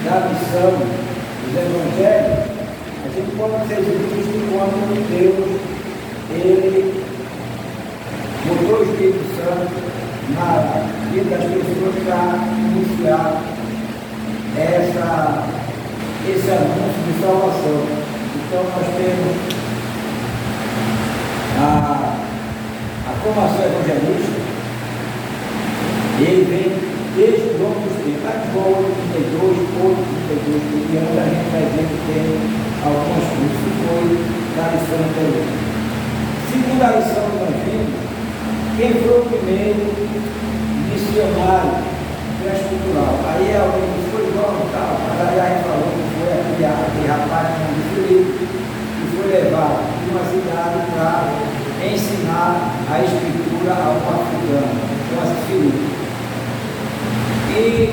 da missão dos evangelhos, a gente pode ser visto quando Deus, Ele botou o Espírito Santo na vida das pessoas para iniciar esse anúncio de salvação. Então nós temos a formação evangelística, ele vem desde o longo dos tempos, lá de João 32, 32, porque a gente vai ver que tem algumas coisas que foi da lição anterior. Segundo a lição que nós vimos, quem foi o primeiro missionário transcultural? Aí alguém disse, foi João e tal, mas aí a gente falou que foi aquele rapaz de Filipe, que foi levado de uma cidade para ensinar a escritura a um africano, chama-se Filipe. E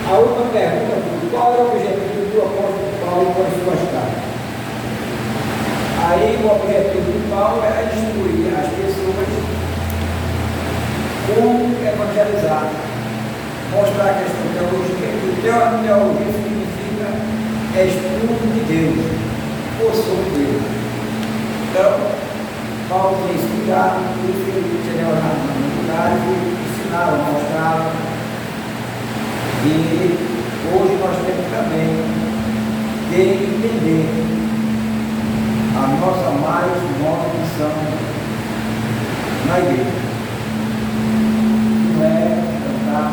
a última pergunta foi, qual é o objetivo do apóstolo Paulo com as suas cartas? Aí o objetivo de Paulo era instruir as pessoas como evangelizar, mostrar a questão da teologia, que teologia significa estudo de Deus, ou sobre Deus. Então, Paulo tinha estudado, tudo que ele tinha orado na comunidade, ensinava, mostrava. E hoje nós temos também de entender a nossa mais nova missão na igreja. Não é cantar,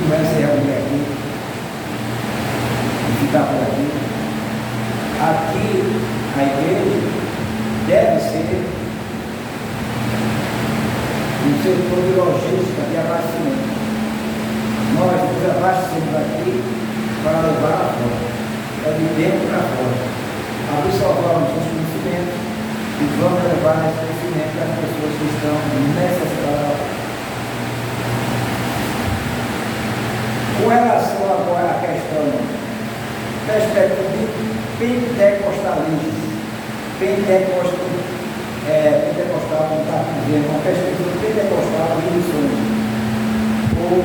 não é se reunir aqui e ficar por aqui. Aqui, a igreja deve ser um setor de logística de abastecimento. Nós nos abastecemos aqui para levar a fora, é de dentro para fora. Absorvamos os conhecimentos e vamos levar esse conhecimento às pessoas que estão necessitadas. Com relação agora à questão perspectiva de pentecostalismo, pentecostal, como está dizendo, uma perspectiva pentecostal de missões, ou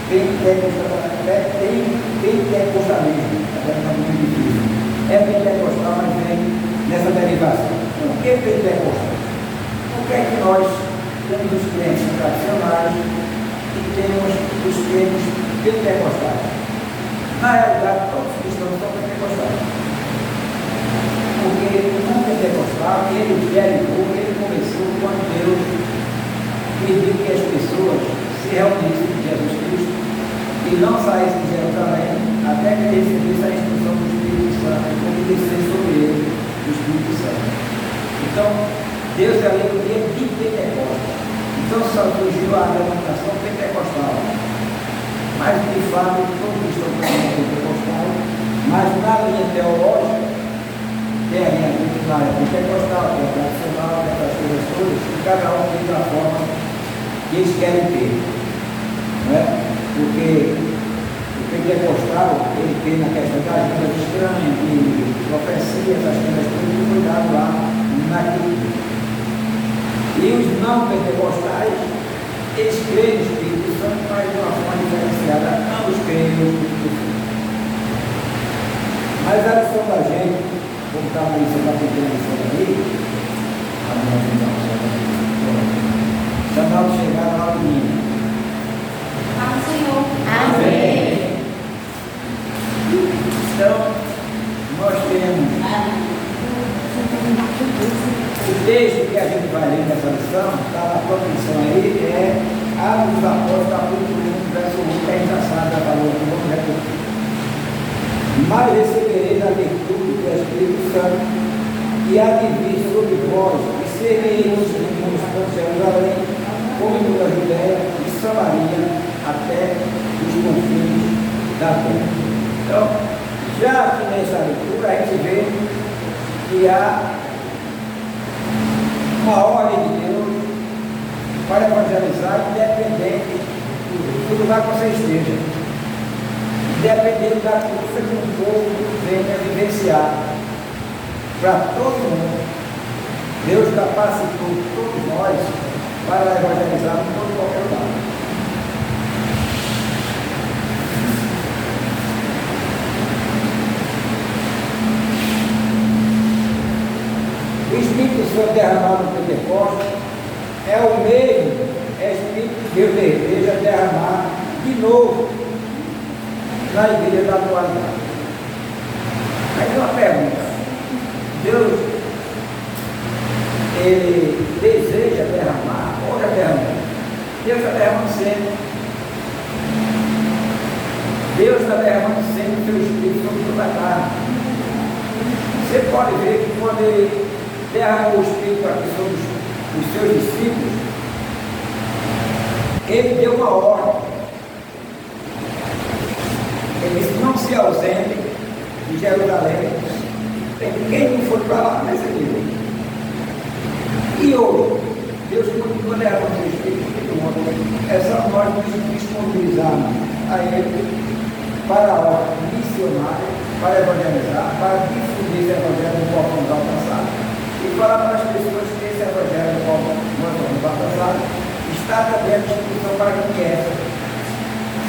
pentecostalismo, é muito difícil. É pentecostal, mas vem nessa derivação. Por que pentecostal? Porque é que nós temos os crentes tradicionais e temos os crentes pentecostais? Na realidade, todos os cristãos são pentecostais. Porque o não pentecostal, ele derivou, ele começou quando Deus pediu que as pessoas se reunissem com Jesus Cristo e não saísse de Jerusalém até que recebesse a instrução do Espírito Santo, como descer sobre ele o Espírito Santo. Então, Deus é ali no dia de Pentecostes. Então, só surgiu a denominação pentecostal. Mas, de fato, todos estão falando pentecostal, mas na linha teológica, tem a linha doutrinária pentecostal, que é tradicional, que é das coisas todas, e cada um tem da forma que eles querem ter. Não é? Porque o pentecostal, ele tem na questão das línguas estranhas, de profecias, as coisas todas que foi dado lá naquele dia. E os não pentecostais, eles creem no Espírito Santo, mas de uma forma diferenciada, ambos creem no Espírito Santo. Mas a lição da gente, como está na lição da pequena lição ali, chamado chegar na menina. Amém, Senhor. Amém. Então, nós temos o texto que a gente vai ler nessa lição, está na produção aí, é Atos dos Apóstolos, capítulo 1, verso 1, que a gente já sabe, já falou aqui, vamos repetir. Mas recebereis a virtude do Espírito Santo, e há de vir sobre vós, e sereis testemunhas tanto em Jerusalém, como em toda a Judéia e Samaria, até os confins da terra. Então, já aqui nessa leitura, a gente vê que há uma ordem de Deus para evangelizar, independente do lugar que você esteja, independente da coisa que o povo venha vivenciar, para todo mundo. Deus capacitou todos nós para evangelizar em todo qualquer lugar. que foi derramado no Pentecostes é o mesmo Espírito que Deus deseja derramar de novo na igreja da atualidade. Aí tem uma pergunta: Deus, ele deseja derramar ou já derramou? Deus está derramando sempre. Deus está derramando sempre o seu Espírito sobre toda a carne. Você pode ver que quando ele derramou o Espírito aqui sobre os seus discípulos, ele deu uma ordem. Ele disse: não se ausentem de Jerusalém, quem não for para lá vai ser livre. E hoje, Deus continua derramando o seu Espírito. É só nós nos disponibilizarmos a Ele para a obra missionária, para evangelizar, para difundir esse evangelho no qual fomos alcançados e falar para as pessoas que esse evangelho no qual nós fomos alcançados está também à disposição para quem quer.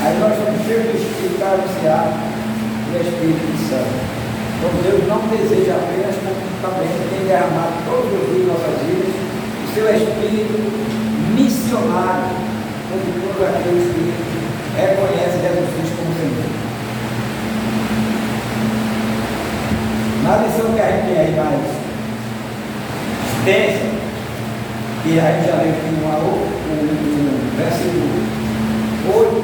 Aí nós somos cheios do Espírito para anunciar o Espírito Santo. Então Deus não deseja apenas, como também tem derramado todos os dias de nossas vidas o seu Espírito missionário sobre todos aqueles que reconhecem Jesus Cristo como Senhor. Na lição que a gente tem aí mais extensa, que a gente já leu aqui no versículo 8,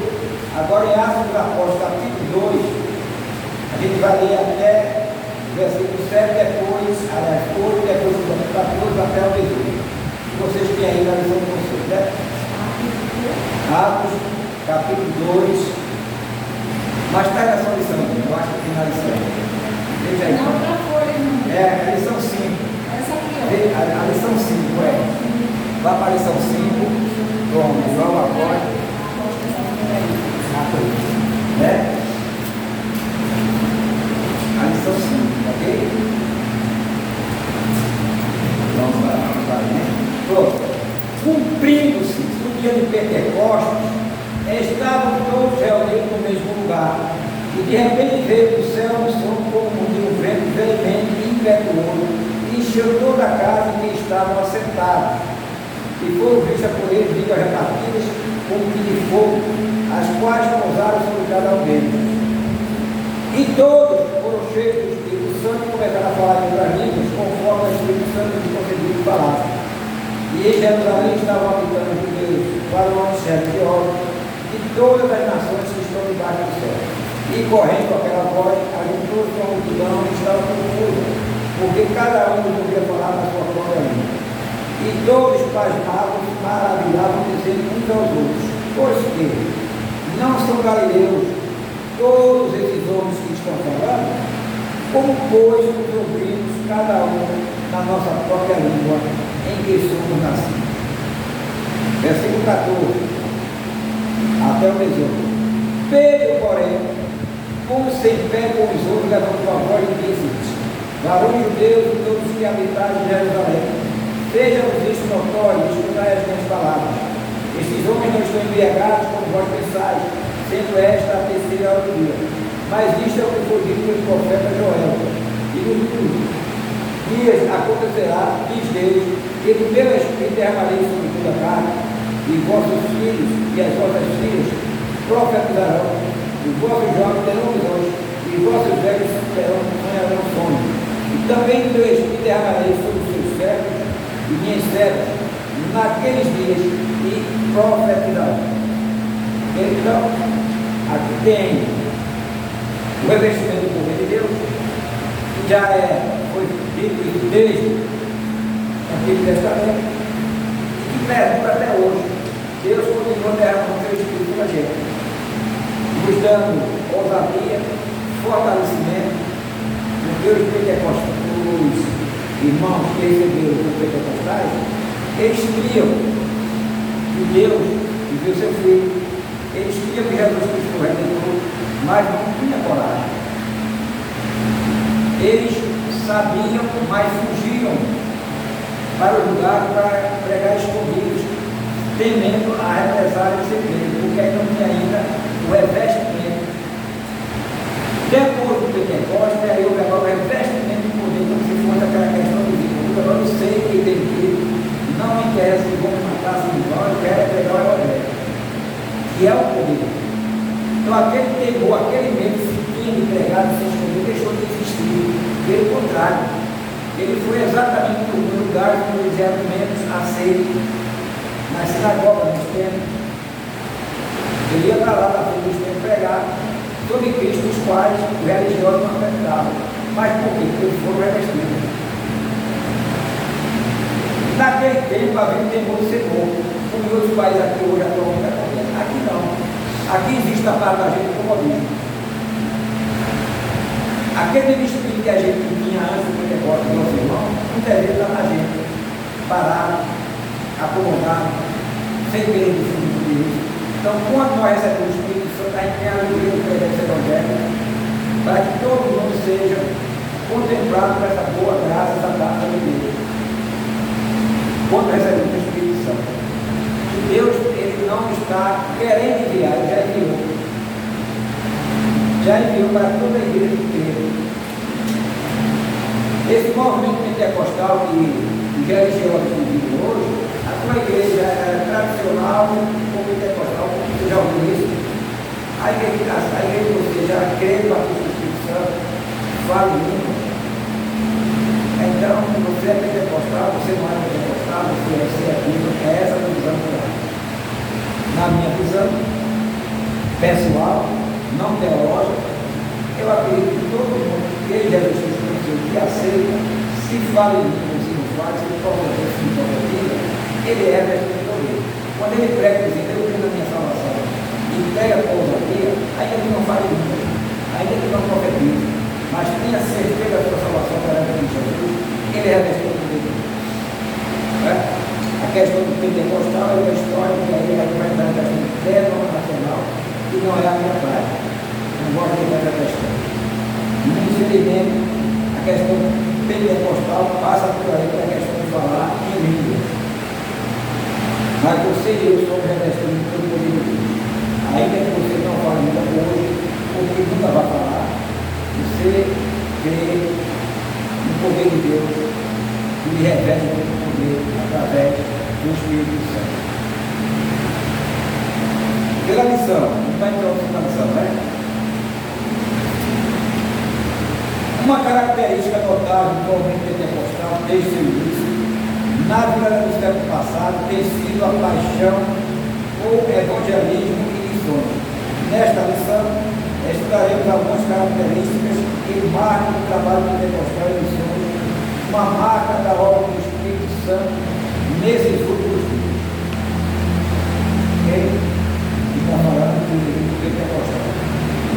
agora em Atos dos Apóstolos, capítulo 2, a gente vai ler até o versículo 7, depois, aliás, 8, depois do 14 até o 18. Vocês têm aí na lição de vocês, né? Atos, capítulo 2, mas está na sua lição, eu acho que tem na lição. Veja aí. Não para folha, não. É, a lição 5. Essa aqui, ó. A lição 5, é. Vai para a lição 5, pronto, João agora. Né? A lição 5, ok? Vamos lá, né? Pronto. Cumprindo-se no dia de Pentecostes, estavam todos reunidos no mesmo lugar. E de repente veio do céu um som como de um vento veemente e impetuoso, e encheu toda a casa em que estavam assentados. E foram vistas por eles línguas repartidas como que de fogo, as quais pousaram sobre cada um deles. E todos foram cheios do Espírito Santo e começaram a falar em outras línguas, conforme o Espírito Santo lhes concedeu falar. E em Jerusalém estavam habitando os judeus, varões, servos de ordem, de todas as nações que estão debaixo do céu. E correndo aquela voz, ajuntou-se com a multidão e estava confusa, porque cada um podia falar na sua própria língua. E todos pasmavam, maravilhavam, dizendo uns aos outros: pois que não são galileus todos esses homens que estão falando? Como, pois, nos ouvimos cada um na nossa própria língua em que somos nascidos? Versículo 14 até o 18. Pedro, porém, como-se em pé com os outros, levantou a voz e disse: varões judeus e todos que habitais em Jerusalém, sejam-vos isto notório, escutai as minhas palavras. Estes homens não estão embriagados como vós pensais, sendo esta a terceira hora do dia. Mas isto é o que foi dito pelo profeta Joel. E nos últimos dias acontecerá, diz Deus, que do meu Espírito derramarei sobre toda a carne, e vossos filhos e as vossas filhas profetizarão. Os vossos jovens terão visões, e os vossos velhos sonharão sonhos. E também o meu Espírito derramarei sobre os seus servos e minhas servas naqueles dias, e profetizarão. Então, aqui tem o revestimento do poder de Deus, que já foi dito desde o Antigo Testamento, e que perdura até hoje. Deus continua derramando o seu Espírito na gente, nos dando ousadia, fortalecimento. Porque os pentecostais, os irmãos que receberam os pentecostais, eles criam que Deus enviou seu Filho, eles criam que Jesus Cristo foi o Redentor, mas não tinha coragem. Eles sabiam, mas fugiam para o lugar para pregar escondidos, temendo a represália de ser preso, porque aí não tinha ainda o revestimento. Depois do Pentecostes, aí houve agora o revestimento do poder, como se fosse aquela questão do agora eu sei que tem Então aquele temor, aquele medo que se tinha de pregar, de se esconder, deixou de existir. Pelo contrário, ele foi exatamente para o lugar onde eles eram menos aceitos, na sinagoga, nos templos. Ele ia para lá, na frente dos templos, pregar sobre Cristo, os quais os religiosos não acreditavam. Mas por quê? Porque eles foram revestidos. Naquele tempo havia um temor de ser morto, como em outros países aqui hoje atualmente acontece. Aqui não. Aqui existe a parte da gente comodismo. Aquele espírito que a gente tinha antes do negócio do nosso irmão, muitas vezes está na gente, parado, acomodado, sem querer definir tudo isso. Então, quando nós recebemos o Espírito Santo, a gente tem a alegria do presente evangélico, para que todo mundo seja contemplado por essa boa graça, essa graça de Deus. Quando recebemos o Espírito Santo, que Deus ele não está querendo enviar, ele já enviou. Já enviou para toda a igreja inteira. Esse movimento pentecostal que os religiosos vivem hoje, a sua igreja é tradicional ou pentecostal, como você já ouviu isso? A igreja, você já crê no batismo do Espírito Santo, fala em línguas. Então, você é pentecostal, você não é pentecostal, você é aquilo, é essa a visão que eu acho. Na minha visão pessoal, não teológica, eu acredito que todo mundo que Jesus Cristo que aceita, se fala em línguas, se não fala, se não profetiza, ele é revestido por ele. Quando ele prega, dizendo, eu creio na minha salvação, e prega a ousadia, ainda que não fale em línguas, ainda que não profetize, mas tenha certeza da sua salvação perante Jesus, ele é revestido por ele. A questão do pentecostal é uma história que aí vai entrar na questão denominacional, que não é a minha prática. Não gosto de entrar na questão. Infelizmente, a questão pentecostal passa por aí para a questão de falar em língua. Mas você e eu somos revestidos pelo poder de Deus. Ainda que você não fale língua hoje, porque nunca vai falar, você crê no poder de Deus que lhe reveste o poder através do Espírito Santo. Pela missão, não vai entrar na missão, né? Uma característica notável do movimento pentecostal desde seu início, na virada do século passado, tem sido a paixão por evangelismo e missões. Nesta lição, estudaremos algumas características que marcam o trabalho pentecostal e missões, uma marca da obra do Espírito Santo nesses últimos dias. Ok? Está falando do pentecostal.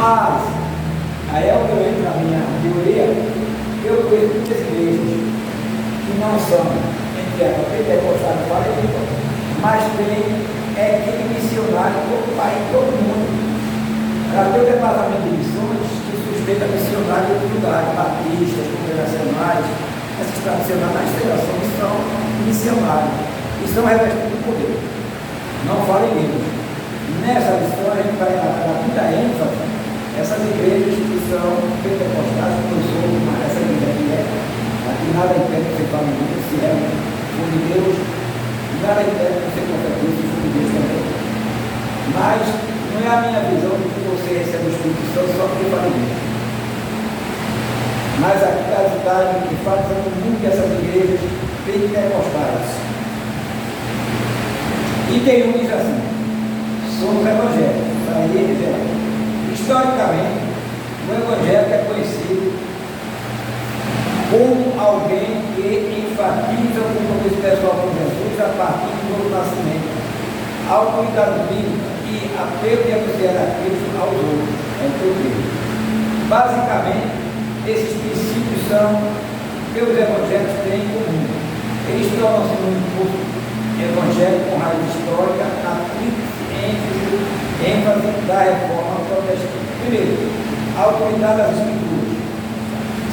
Mas, aí é o que eu entro na minha teoria, eu conheço muitas igrejas que não são, entre a pentecostal e fala língua, mas tem equipe missionária todo o país, todo mundo. Ela tem o departamento de missões que sustenta missionários de outros lugares, batistas, congregacionais, essas tradicionais federações são missionários e são revestidos de poder. Não falem língua. Nessa lição a gente vai dar muita ênfase essas igrejas que são pentecostais, como eu sou, mas essa igreja aqui nada impede que você fale em língua, se é o de Deus, nada impede que você profetize, se for de Deus também. Mas não é a minha visão de que você recebe o Espírito Santo só porque fala em língua. Mas aqui está a verdade que faz muito essas igrejas pentecostais. E tem um que diz assim, somos evangélicos, para ele revelar. Historicamente, o evangélico é conhecido como alguém que enfatiza o compromisso pessoal com Jesus a partir do novo nascimento, a autoridade bíblica e apelo de anunciar a Cristo aos outros. É o que eu creio. Basicamente, esses princípios são que os evangélicos têm em comum. Eles tornam-se um grupo evangélico com raiz histórica na ênfase da reforma protestante. Primeiro, a autoridade das Escrituras.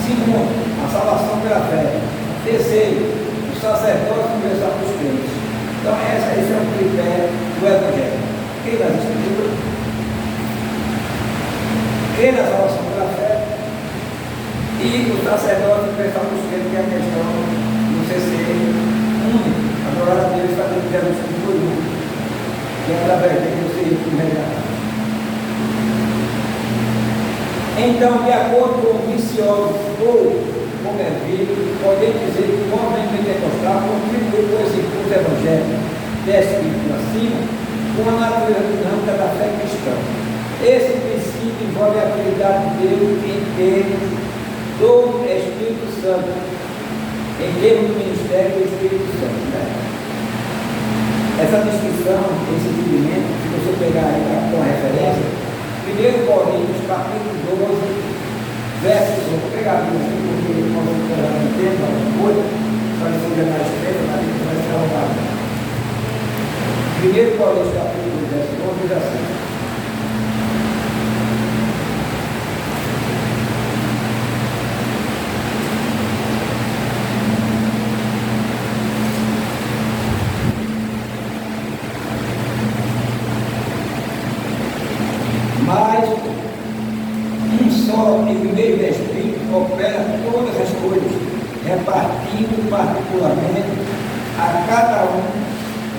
Segundo, a salvação pela fé. Terceiro, o sacerdócio universal dos crentes. Então, esse é o critério do evangelho. Crê nas Escrituras, crê na salvação pela fé e o sacerdócio universal dos crentes, que é a questão do ser único, adorar a Deus, fazer o que Jesus Cristo foi único, que é através dele você ir para o melhor. Então, de acordo com o Vicioso ou convertido, podemos dizer que o movimento pentecostal contribuiu com esse curso evangélico descrito acima com a natureza dinâmica da fé cristã. Esse princípio envolve a atividade de Deus em termos do Espírito Santo, em termos do ministério do Espírito Santo. Né? Essa descrição, esse entendimento, se você pegar aí com referência, 1 Coríntios, capítulo 12, versos 1. Vou pegar aqui, porque nós vamos pegar no tempo, alguma coisa, para estudar na esquerda, na gente vai ficar logado. 1 Coríntios, capítulo 12, verso 1, diz assim. Mas um só e o mesmo Espírito opera todas as coisas, repartindo particularmente a cada um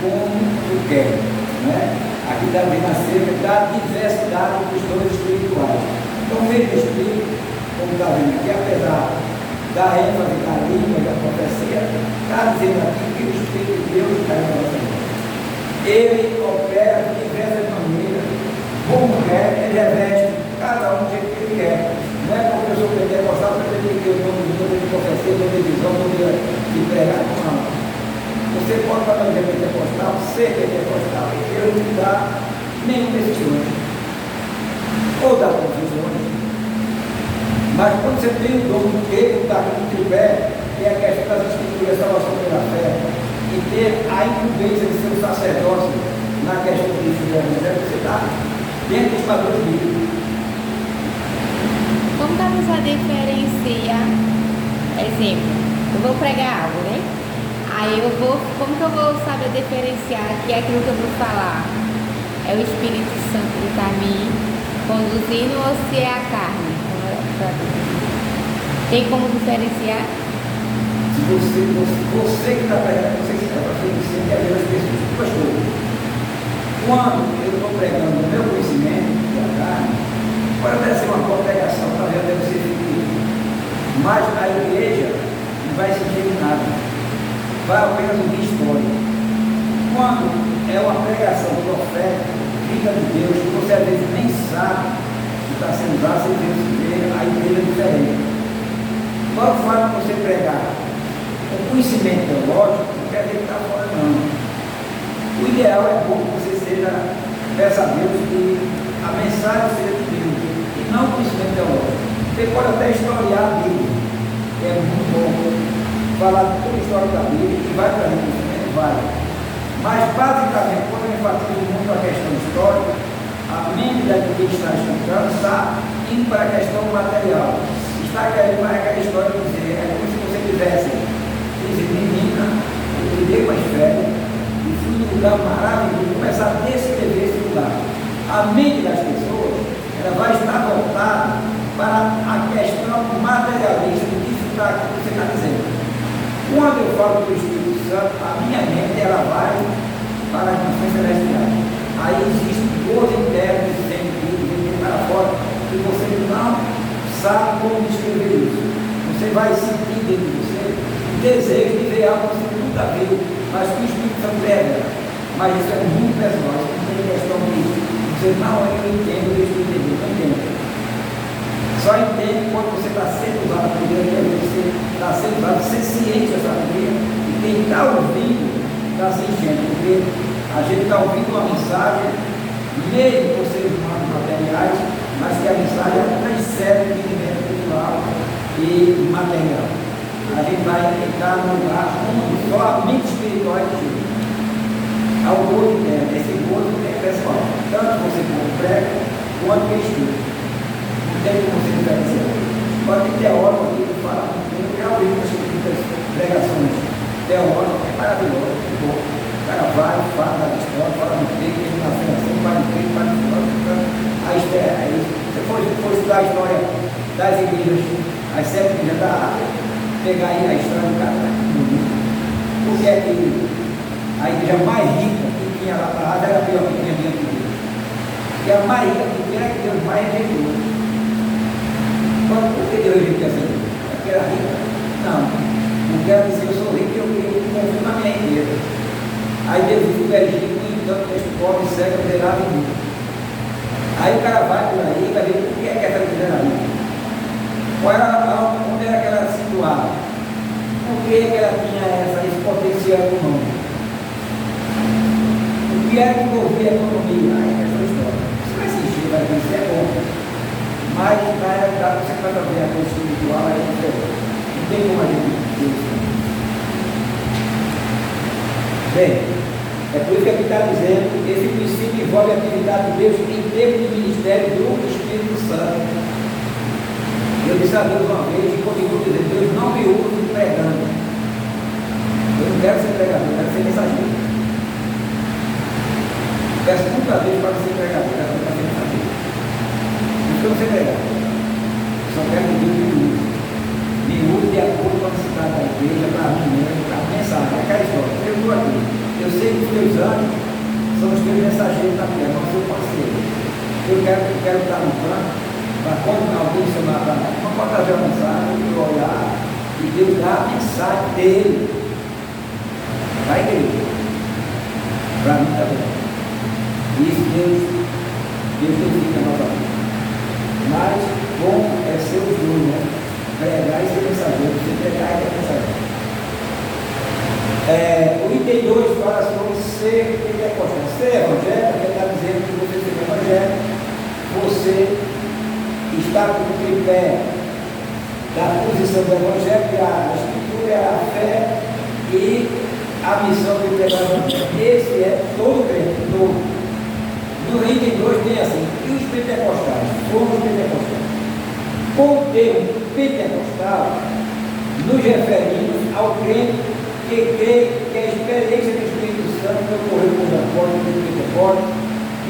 como o quer. Né? Aqui está vendo acerca da diversidade dos dons espirituais. Então, o mesmo Espírito, como está vendo aqui, apesar da ênfase da língua e da profecia, está dizendo aqui que o Espírito de Deus está em nossa vida. Ele opera de diversas maneiras. Como quer, ele reveste cada um do jeito que ele quer. Não é porque eu sou pentecostal, porque eu tenho que ter o nome de profecia, de visão, de pregar, não. Você pode falar de pentecostal, ser pentecostal, e Deus não dá nenhum desses dons. Ou dá confusões. Mas quando você tem o dom do que está com o tripé, que é a questão das escrituras, salvação pela fé, e ter a incumbência de ser um sacerdócio na questão do evangelho, você está dentro dos padrões bíblicos. Como que a pessoa diferencia, exemplo, eu vou pregar algo, né? Aí como que eu vou saber diferenciar que aquilo que eu vou falar é o Espírito Santo que está me conduzindo ou se é a carne? Tem como diferenciar? Se você que está pregando, você que quer ver as pessoas. Pastor, quando eu estou pregando o meu conhecimento da carne, pode até ser uma boa pregação, talvez deve ser efetiva, mas a igreja não vai sentir nada, vai apenas ouvir história. Quando é uma pregação profética, vinda de Deus, que você às vezes nem sabe que está sendo usado, você vê a igreja diferente. Qual o fato de você pregar o conhecimento teológico, não quer dizer que está fora, não. O ideal é bom que você peça a Deus que a mensagem seja de Deus, e não o conhecimento teológico. Você pode até historiar a Bíblia, que é muito bom, falar de toda a história da Bíblia, que vai trazer conhecimento, vai. Mas, basicamente, quando eu enfatizo muito a questão histórica, a mente da que está escutando está indo para a questão material. Está querendo para aquela história de dizer, é como se você tivesse dizer, menina, eu te dei mais velho, e fui num lugar maravilhoso, começar a descrever esse lugar. A mente das pessoas, ela vai estar voltada para a questão materialista do que você está dizendo. Quando eu falo do Espírito Santo, a minha mente ela vai para as nações celestiais. Aí existe gozo interno de sempre para fora, que você não sabe como descrever isso. Você vai sentir dentro de você o desejo de ver algo que você nunca viu, mas que o Espírito Santo pega. Mas isso é muito pessoal, isso não tem questão de você não entende o que eu estou entendendo, não entende. Só entende quando você está sendo usado por Deus, você está sendo usado, ser ciente dessa maneira, e quem está ouvindo está se enchendo, porque a gente está ouvindo uma mensagem, mesmo com seres humanos materiais, mas que a mensagem transcende o entendimento espiritual e material. A gente vai entrar num lugar onde só a mente espiritual é que chega. Ao gozo interno, esse gozo é pessoal. Tanto você como prega, quanto quem estuda. Não tem como você diferenciar. Pode ter teólogo aqui que fala, eu já ouvi muitas pregações teóricas, é maravilhoso, é bom. O cara vai, fala da história, fala no peito, ele nasceu assim, vai no peito, vai no fora, aí espera. Aí você for estudar a história das igrejas, as 7 igrejas da África, pegar aí a história do cara, porque é que a igreja mais rica que tinha lá para lá era a pior que tinha dentro de Deus. E a mais rica que tinha era que Deus mais rejeitou. Egito quer ser rico? É porque era rico? Não. Não quero dizer eu sou rico, eu confio na minha riqueza. Aí Deus diz o Egito, então, que este pobre cego verá em mim. Aí o cara vai por aí, vai ver o que é que essa mulher ali. Onde era que ela era situada? Por que ela tinha esse potencial econômico? O que é que envolvia a economia? Aí é essa história. Você vai assistir, vai ver, isso é bom. Mas na realidade você vai ver a coisa espiritual, aí é diferente. Não tem como a gente dizer isso. Bem, é por isso que aqui está dizendo que esse princípio envolve a atividade de Deus em termos de ministério do Espírito Santo. Eu disse a Deus uma vez e continuo dizendo, Deus não me usa pregando. Eu não quero ser pregador, eu quero ser mensageiro. Eu peço muita vez para ser pregador, eu quero ser mensageiro. Não quero ser pregador. Eu só quero que Deus me use. Me use de acordo com a necessidade da igreja, para mim mesmo, para a mensagem. É aquela história. Eu estou aqui. Eu sei que os teus anjos são os teus mensageiros da terra, não sou parceiro. Eu quero estar no plano, para quando alguém chamar para nós, não pode trazer a mensagem, eu olhar e Deus dá a mensagem dele para a igreja. Para mim também. Isso Deus dedica a nossa vida. Mas bom é ser os dois, né? Pregar e ser mensageiro, você pregar e ser mensageiro. O item 2 fala sobre ser pentecostal. Ser evangélico, ele está dizendo que você ser evangélico, você está com o tripé da posição do evangelho, que a escritura, a fé e a missão de pregar o evangelho. Esse é todo crente, todo. No item 2 tem assim, e os pentecostais? Somos pentecostais. Com o termo pentecostal, nos referimos ao crente que crê que a experiência do Espírito Santo que ocorreu com os apóstolos do Pentecostes,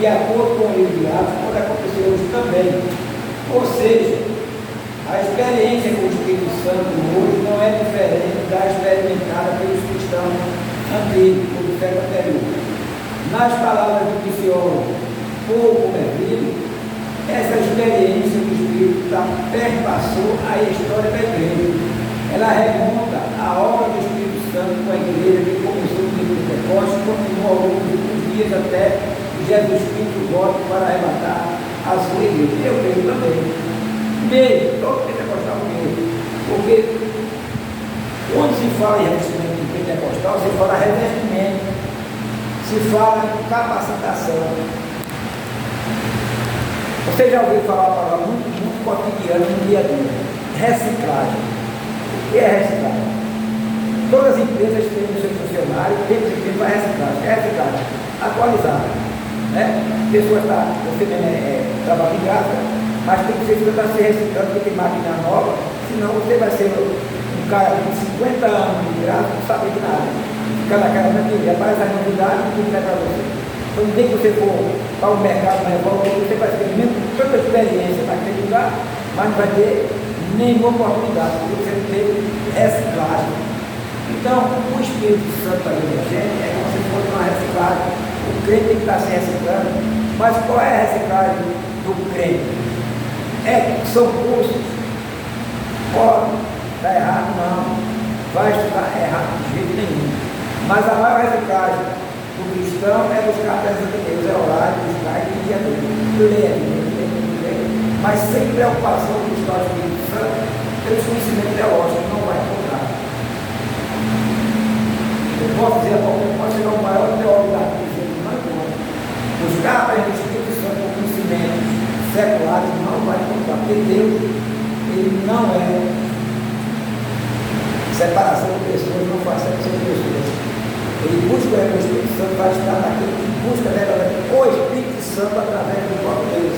de acordo com o livro de Atos, pode acontecer hoje também. Ou seja, a experiência com o Espírito Santo hoje não é diferente da experimentada pelos cristãos antigos, do século anterior. Nas palavras do psicólogo pouco convertido, essa experiência do Espírito perpassou a história da igreja. Ela remonta à obra do Espírito Santo com a igreja que começou no dia de Pentecostes e continuou ao longo dos dias até que Jesus Cristo volte para arrebatar a sua igreja. Eu creio também. Mesmo, todo pentecostal mesmo. Porque quando se fala em revestimento pentecostal, se fala revestimento, se fala em capacitação. Você já ouviu falar a palavra muito cotidiana no dia a dia? Reciclagem. O que é reciclagem? Todas as empresas têm os seus funcionários, têm que para reciclagem. É reciclagem. Atualizar. Né? Pessoas você trabalha em casa, mas tem que ser reciclando, porque tem máquina nova, senão você vai ser um cara de 50 anos de graça, não sabe de nada. Fica na cara da TV, aparece a novidade e tudo é para você. Então, nem que você for para o mercado na Europa, você vai ter mesmo tanta experiência naquele lugar, mas não vai ter nenhuma oportunidade, porque você tem reciclagem. Então, o Espírito Santo para a gente é como se fosse uma reciclagem. O crente tem que estar se reciclando. Mas qual é a reciclagem do crente? São cursos. Pode dar errado, não. Vai estudar errado de jeito nenhum. Mas a maior reciclagem do cristão é buscar a presença de Deus, é orar, buscar e pedir a Deus. Ler, mas sem preocupação de buscar o Espírito Santo, pelos conhecimentos teológicos, não vai encontrar. Eu posso dizer a qualquer pode ser o maior teólogo da crise, não encontra. Buscar a presença do Espírito Santo com conhecimentos seculares não vai encontrar, porque Deus, ele não é separação de pessoas, não faz separação de pessoas. Ele busca o Espírito Santo para estar naquele que busca o Espírito Santo através do próprio Deus.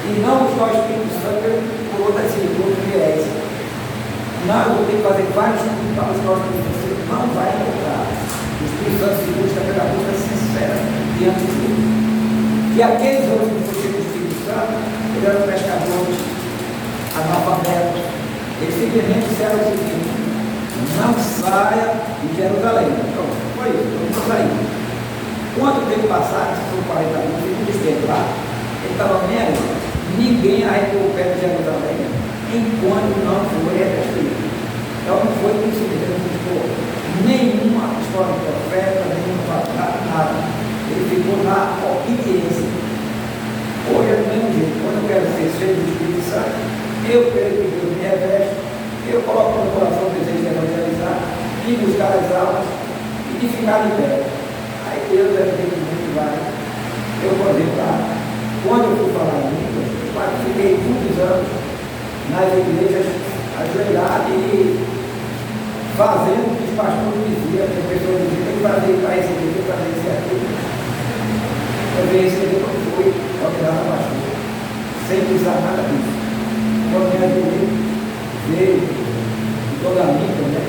E não buscar o Espírito Santo por outras viés. Não, eu vou ter que fazer vários estudos para buscar o Espírito Santo. Você não vai encontrar. O Espírito Santo se busca pela busca sincera diante de Deus. E aqueles outros que foram do Espírito Santo, eles eram pescadores, analfabetos. Eles simplesmente disseram o seguinte: não saia de Jerusalém. Pronto, foi isso, não saí. Quanto tempo passado, se foram 40 anos, ele esteve lá, ele estava nem aí. Ninguém arrepiou o pé de Jerusalém. enquanto não foi revestido. Então não foi isso que Deus buscou. Nenhuma história de profeta, nenhuma palavra, nada. Ele ficou na obediência. Hoje é do mesmo jeito. Quando eu quero ser cheio do Espírito Santo, eu creio que Deus me reveste, eu coloco no coração o desejo de evangelizar, de buscar as almas e de ficar de pé. Aí Deus evidentemente vai. Eu vou ver lá. Quando eu fui falar em línguas, eu fiquei muitos anos nas igrejas ajoelhado e fazendo o que os pastores diziam, que as pessoas diziam, tem que fazer para receber, tem que fazer isso e aquilo. Eu veio receber quando fui ordenado a pastor, sem precisar nada disso. Quando me ajudei, veio toda a mídia, né?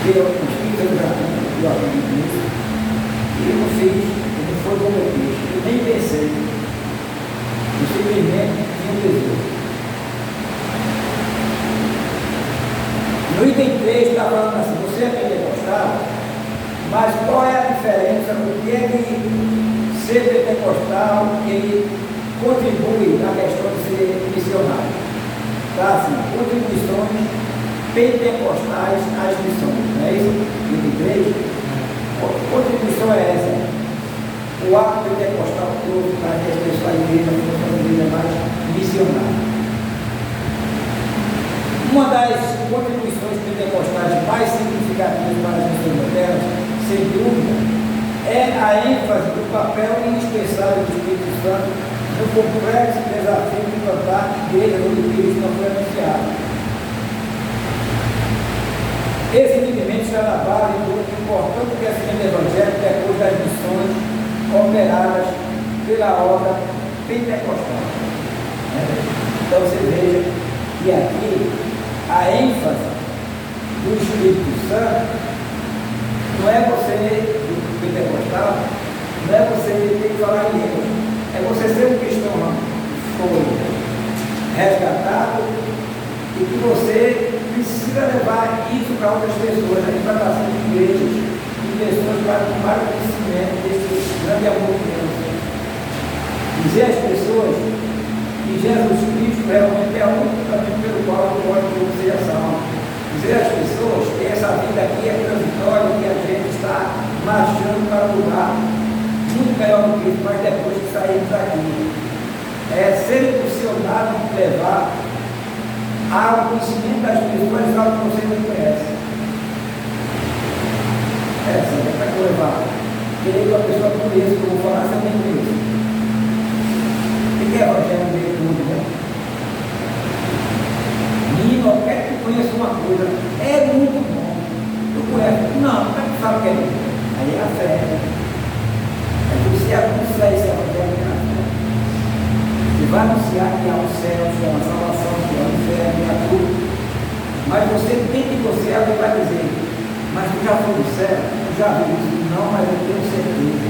Que eu fiz o jardim, eu aprendi nisso, e eu não fiz, não foi como eu fiz, eu nem pensei. Eu simplesmente tinha um desejo. No item 3 está falando assim, você é pentecostal, mas qual é a diferença do que é que ser pentecostal ele contribui na questão de ser missionário? Está assim, contribuições pentecostais às missões, não é isso? Item 3. Contribuição é essa. O ato pentecostal todo para que as pessoas da igreja fossem uma igreja mais missionária. Uma das contribuições pentecostais mais significativas para as missões modernas, sem dúvida, é a ênfase do papel indispensável do Espírito Santo no complexo desafio de plantar igrejas onde Cristo não foi anunciado. Esse entendimento está na base do importante crescimento evangélico depois das missões operadas pela obra pentecostal. Então você veja que aqui a ênfase do Espírito Santo não é você, do pentecostal, não é você ter que falar em língua, é você ser um cristão foi resgatado e que você precisa levar isso para outras pessoas, a implantação de igrejas, de pessoas para tomar o conhecimento desse grande amor de Deus. Dizer às pessoas que Jesus Cristo realmente é o único caminho pelo qual o homem de seja salvo. Dizer às pessoas que essa vida aqui é transitória, que a gente está marchando para um lugar muito melhor do que isso, mas depois que sairmos daqui. É ser impulsionado de levar ao conhecimento das pessoas algo que você não conhece. Essa é para que levar. Querer que a pessoa conheça, que eu vou falar, você nem conhece. O que é evangelho de tudo, né? Menino, eu quero que tu conheça uma coisa, é muito bom. Tu conhece? Não, como é que tu sabe que é muito bom? Aí é a fé. É você anunciar esse evangelho na fé. Você vai anunciar que há um céu, que há uma salvação, que há um inferno, que há tudo. Mas você tem que você alguém vai dizer, mas tu já foi no céu? Tu já viu isso? Não, mas eu tenho certeza.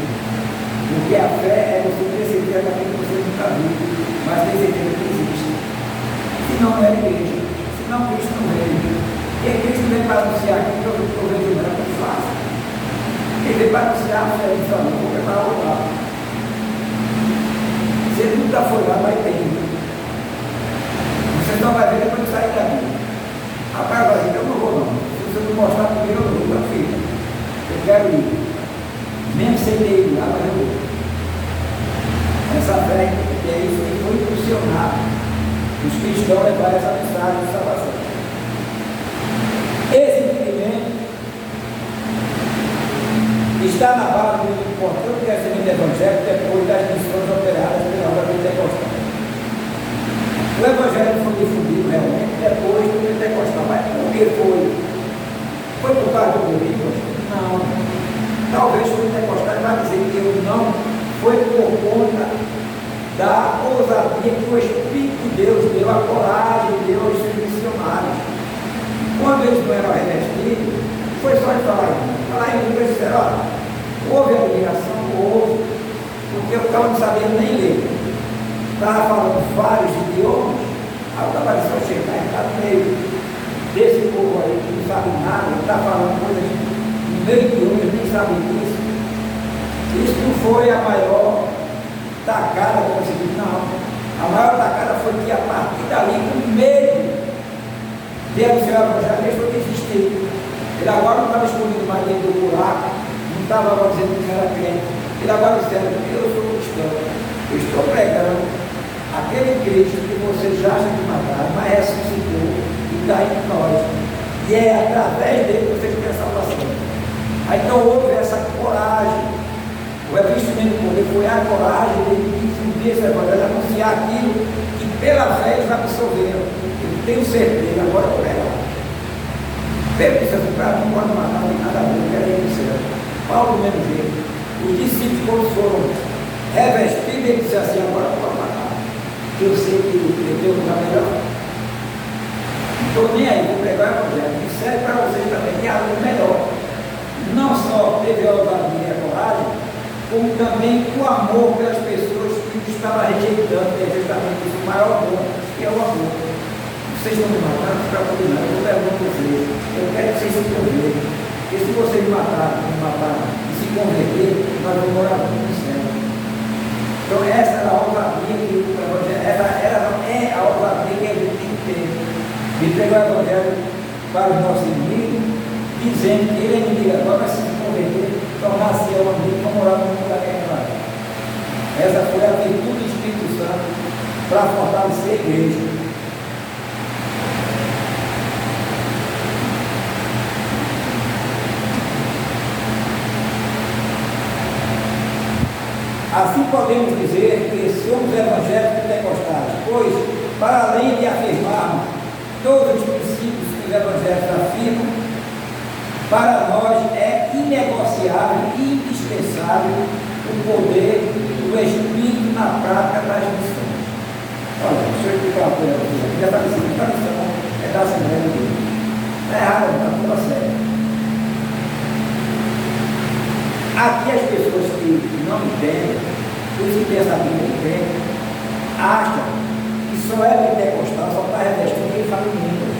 Porque a fé é você ter certeza daquilo que você nunca viu, mas ter certeza que existe. Senão não é igreja, senão Cristo não veio. E é Cristo vem para anunciar aquilo que eu estou vendo, não é muito fácil. Ele vem para anunciar a fé de família, vou preparar o lado. Se ele nunca foi lá, vai ter. Você não vai ver depois de sair daqui. Rapaz, vai dizer, eu não vou não. Se você não mostrar primeiro, eu não vou, filho. Eu quero ir. Mesmo sem ter ido lá, mas eu vou. Essa fé é isso que foi impulsionado. Os cristãos levaram essa mensagem de salvação. Esse entendimento está na base do importante crescimento evangélico depois das missões operadas pela obra pentecostal. O evangelho foi difundido realmente depois do pentecostal, mas por que foi? Foi por causa do livro? Não. Talvez o pentecostal vai dizer que não foi por conta da ousadia que o Espírito de Deus deu, a coragem de Deus ser missionários. Quando eles não eram revestidos, foi só de falar em língua, eles disseram, olha, houve a ligação, houve, porque eu estava não sabendo nem ler. Estava falando vários idiomas, aí eu estava só chegar e está no meio desse povo aí que não sabe nada, está falando coisas no meio idioma, eles nem sabem disso. Isso não foi a maior tacada que eu consegui, não. A maior tacada foi que a partir dali, com medo de anunciar o evangelho, deixou de existir. Ele agora não estava escondido mais dentro do buraco, não estava agora dizendo que era crente. Ele agora dizendo, eu sou cristão, eu estou pregando aquele Cristo que vocês já acham de matar, mas ressuscitou e está entre nós. E é através dele que vocês têm a salvação. Aí então houve essa coragem. O revestimento do poder foi a coragem dele de difundir esse evangelho, anunciar aquilo que pela fé eles absorveram. Eu tenho certeza, agora eu prego. Pedro disse assim, para mim, quando matar, não tem nada a ver, eu quero ir para o céu. Paulo, do mesmo jeito. Os discípulos, quando foram revestidos, ele disse assim, agora eu vou matar. Que eu sei que eu tenho um lugar melhor. Não estou nem aí, vou pregar o evangelho. E serve para vocês também, que é algo melhor. Não só teve a ousadia e a coragem, como também o amor pelas pessoas que estava rejeitando, que é justamente isso, o maior dom, que é o amor. Vocês estão me matando, não se preocupem não, eu pergunto a vocês, eu quero que vocês se convertam, porque se vocês me matarem e se converter, nós vamos morar juntos no céu. Então essa era a ousadia que o evangelho, é a ousadia que a gente tem que ter, de pregar o evangelho para os nossos inimigos, dizendo que ele é inimigo agora, mas se converter, tornar-se o amigo para morar no mundo da guerra. Essa foi a virtude do Espírito Santo para fortalecer a igreja. Assim podemos dizer que somos evangélicos pentecostais, pois, para além de afirmarmos todos os princípios que os evangélicos afirmam, para nós é inegociável e indispensável o poder do Espírito na prática das missões. Olha, deixa eu explicar uma coisa para vocês. Já está dizendo que a missão é da Assembleia de Deus. Está errado, está tudo certo. Aqui as pessoas que não entendem, os que têm essa Bíblia entendem, acham que só é pentecostal, só está revestindo quem fala em línguas.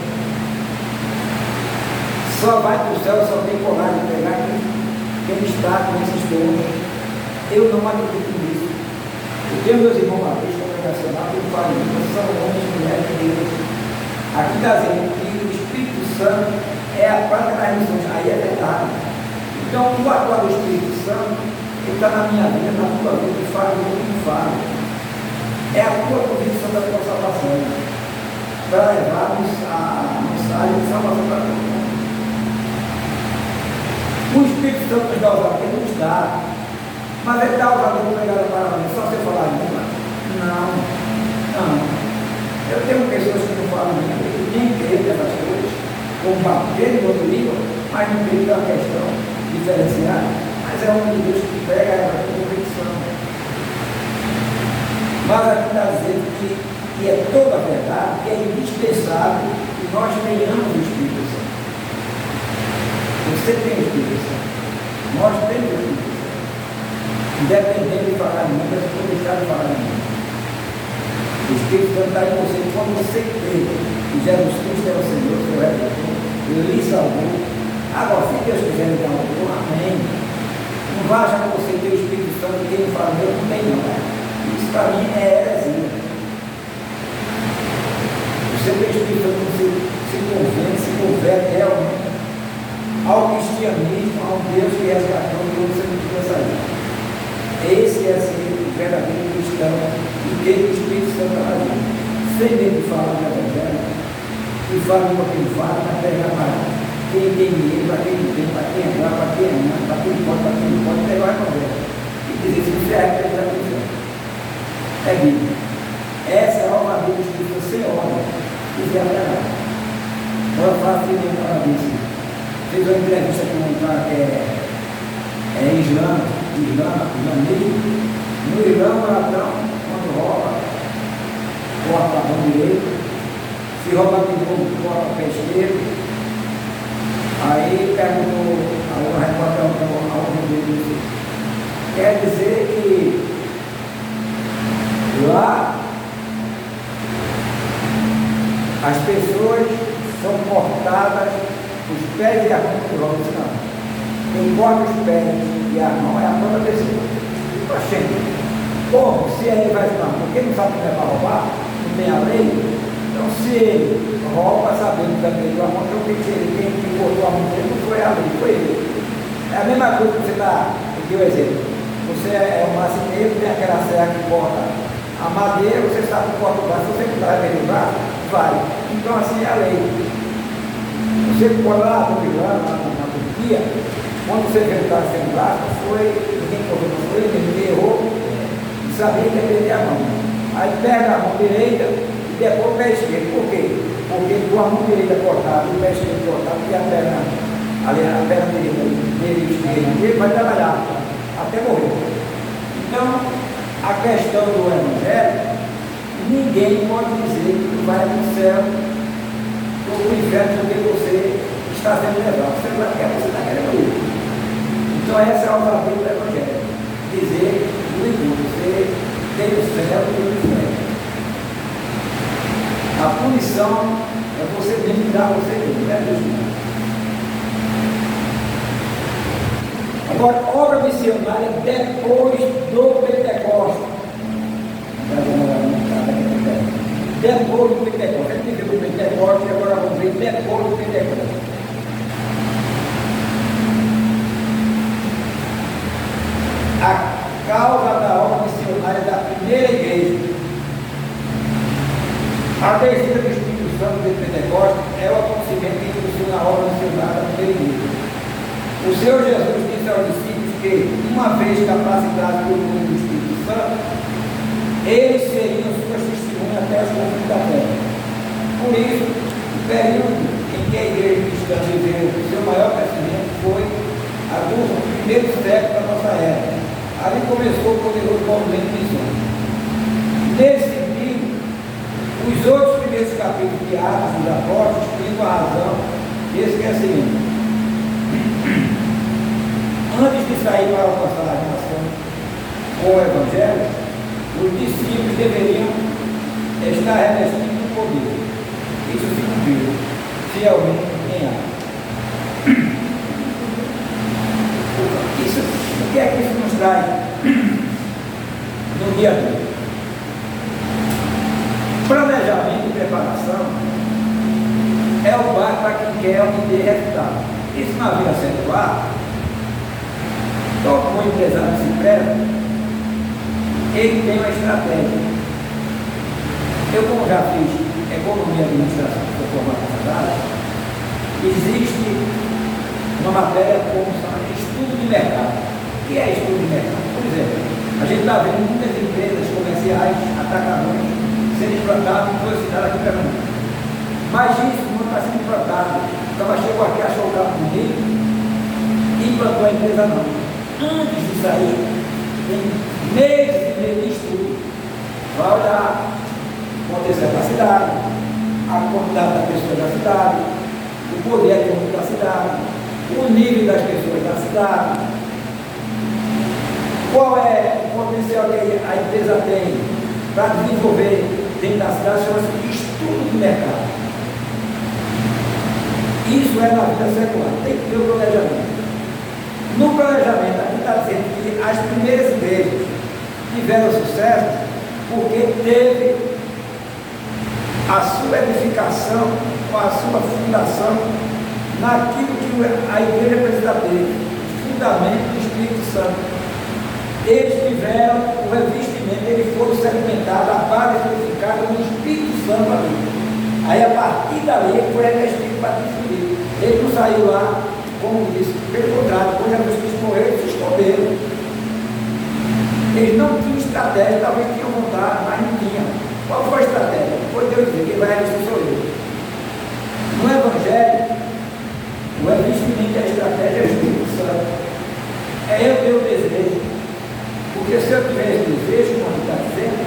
Só vai para o céu, só tem coragem de pegar quem está com esses dons. Eu não acredito nisso. Eu tenho meus irmãos batistas congregacionais que falam em línguas, são homens e mulheres de Deus. Aqui está dizendo que o Espírito Santo é a prática das missões. Aí é verdade. Então, o atual do Espírito Santo, ele está na minha vida, na tua vida, e fala do que fala. É a tua convicção da tua salvação, para levarmos a mensagem de salvação para todo mundo. O Espírito Santo nos dá ousadia, ele nos dá. Mas ele dá ousadia para pregar a palavra, só você falar a língua? Não. Eu tenho pessoas que não falam língua, que nem creem nessas coisas, como bater em outra língua, mas não creem que é uma questão diferenciada. Mas é um de Deus que prega a convicção. Mas aqui está dizendo que é toda a verdade, que é indispensável que nós tenhamos o Espírito Santo. Você tem o Espírito Santo. Nós temos o Espírito Santo. Independente de falar em línguas, ou deixar de falar em línguas. O Espírito Santo está em você. Quando você crê que Jesus Cristo é o Senhor, seu Redentor, ele lhe salvou. Agora, se Deus quiser me dar um amor, amém. Não vá achar que você tem o Espírito Santo e quem fala, eu não tenho, não. Isso para mim é heresia. Você tem o Espírito Santo, você se converte realmente ao cristianismo, ao Deus que resgatou e você não precisa sair. Esse é ser o verdadeiro cristão e ter o Espírito Santo na vida. Sem medo de falar do Evangelho, e fala para quem fala, mas pegar para quem tem dinheiro, para quem não tem, para quem é bravo, para quem é não, para quem pode, para quem não pode, pegar o Evangelho. E dizer se você é arrependendo da prisão. É Bíblia. Essa é a obra do Espírito sem ordem, e se apelar. Agora fala que nem para isso. Fez uma entrevista com um cara que é islâmico. No Irã, o ladrão, quando rouba, corta a mão direita, se rouba de novo, corta o pé esquerdo. Aí perguntou a repórter ao dele, quer dizer que lá as pessoas são cortadas os pés e a mão de rodas, não. Quem corta os pés e a mão é a própria pessoa. Oxente, Bom, se ele vai falar, porque não sabe que não é para roubar, não tem a lei, então se ele rouba, sabendo que também do amor, então quem botou a mão dele não foi a lei, foi ele. É a mesma coisa que você está, aqui o exemplo, você é um marceneiro, tem aquela serra que corta a madeira, você sabe que corta o braço, se você não vai ver o braço, vai. Então assim é a lei. Você pode lá no Irã, na Turquia, quando você vê o cara sem braço, ninguém correu, não foi, ninguém errou, sabia que ia perder a mão. Aí pega a mão direita e depois o pé esquerdo. Por quê? Porque com a mão direita cortada e o pé esquerdo cortado, porque a perna direita dele esquerda, ele vai trabalhar até morrer. Então, a questão do evangelho, ninguém pode dizer que vai para o céu ou para o inferno porque você está sendo levado. Você não quer, você está querendo ir. Então, essa é a ousadia do evangelho. Dizer você tem o céu e o inferno. A punição é você denigrar você mesmo, não é Deus. Agora, obra missionária depois do Pentecostes. Depois do Pentecostes. A gente viu o Pentecostes e agora vamos ver depois do Pentecostes. A causa da obra missionária da primeira igreja. A descida do Espírito Santo de Pentecostes é o acontecimento que iniciou na obra missionária da primeira igreja. O Senhor Jesus disse aos discípulos que, uma vez capacitados pelo poder do Espírito Santo, eles seriam suas testemunhas até os confins da terra. Por isso, o período em que a igreja cristã viveu o seu maior crescimento foi a do primeiro século da nossa era. Ali começou o poderoso movimento de missões. Nesse sentido, os outros primeiros capítulos de Atos dos Apóstolos explicam a razão desse crescimento. Antes de sair para alcançar a nação com o Evangelho, os discípulos deveriam estar revestidos do poder. Isso se cumpriu fielmente em Atos. O que é que isso nos traz no dia a dia? Planejamento e preparação é o bar para quem quer obter resultado. Isso na vida secular, todo bom empresário se preza, ele tem uma estratégia. Eu, como já fiz economia e administração, sou formado nessa área, existe uma matéria como estudo de mercado. O que é estudo de mercado? Por exemplo, a gente está vendo muitas empresas comerciais, atacadores, sendo implantadas em toda a cidade aqui para mim. Mas isso não está sendo implantado. Então, chegou aqui, achou o carro bonito e implantou a empresa não. Antes de sair, tem meses e meses de estudo. Vai olhar o contexto da cidade, a quantidade das pessoas da cidade, o poder econômico da cidade, o nível das pessoas da cidade. Qual é o potencial que a empresa tem para desenvolver dentro da cidade? Chama-se estudo de mercado. Isso é na vida secular, tem que ter o planejamento. No planejamento, aqui está dizendo que as primeiras igrejas tiveram sucesso porque teve a sua edificação, a sua fundação naquilo que a igreja precisa ter, fundamento do Espírito Santo. Eles tiveram o revestimento, eles foram sedimentados, a base edificada no Espírito Santo ali. Aí a partir dali ele foi revestido para destruir. Ele não saiu lá, como disse, pelo contrário, quando Jesus Cristo morreu, eles se esconderam. Eles não tinham estratégia, talvez tinham vontade, mas não tinham. Qual foi a estratégia? Foi Deus dizer, quem vai revestir sou eu. No Evangelho, o revestimento da estratégia é o Espírito Santo. É eu ter o desejo. Porque se eu tiver esse desejo, como está dizendo,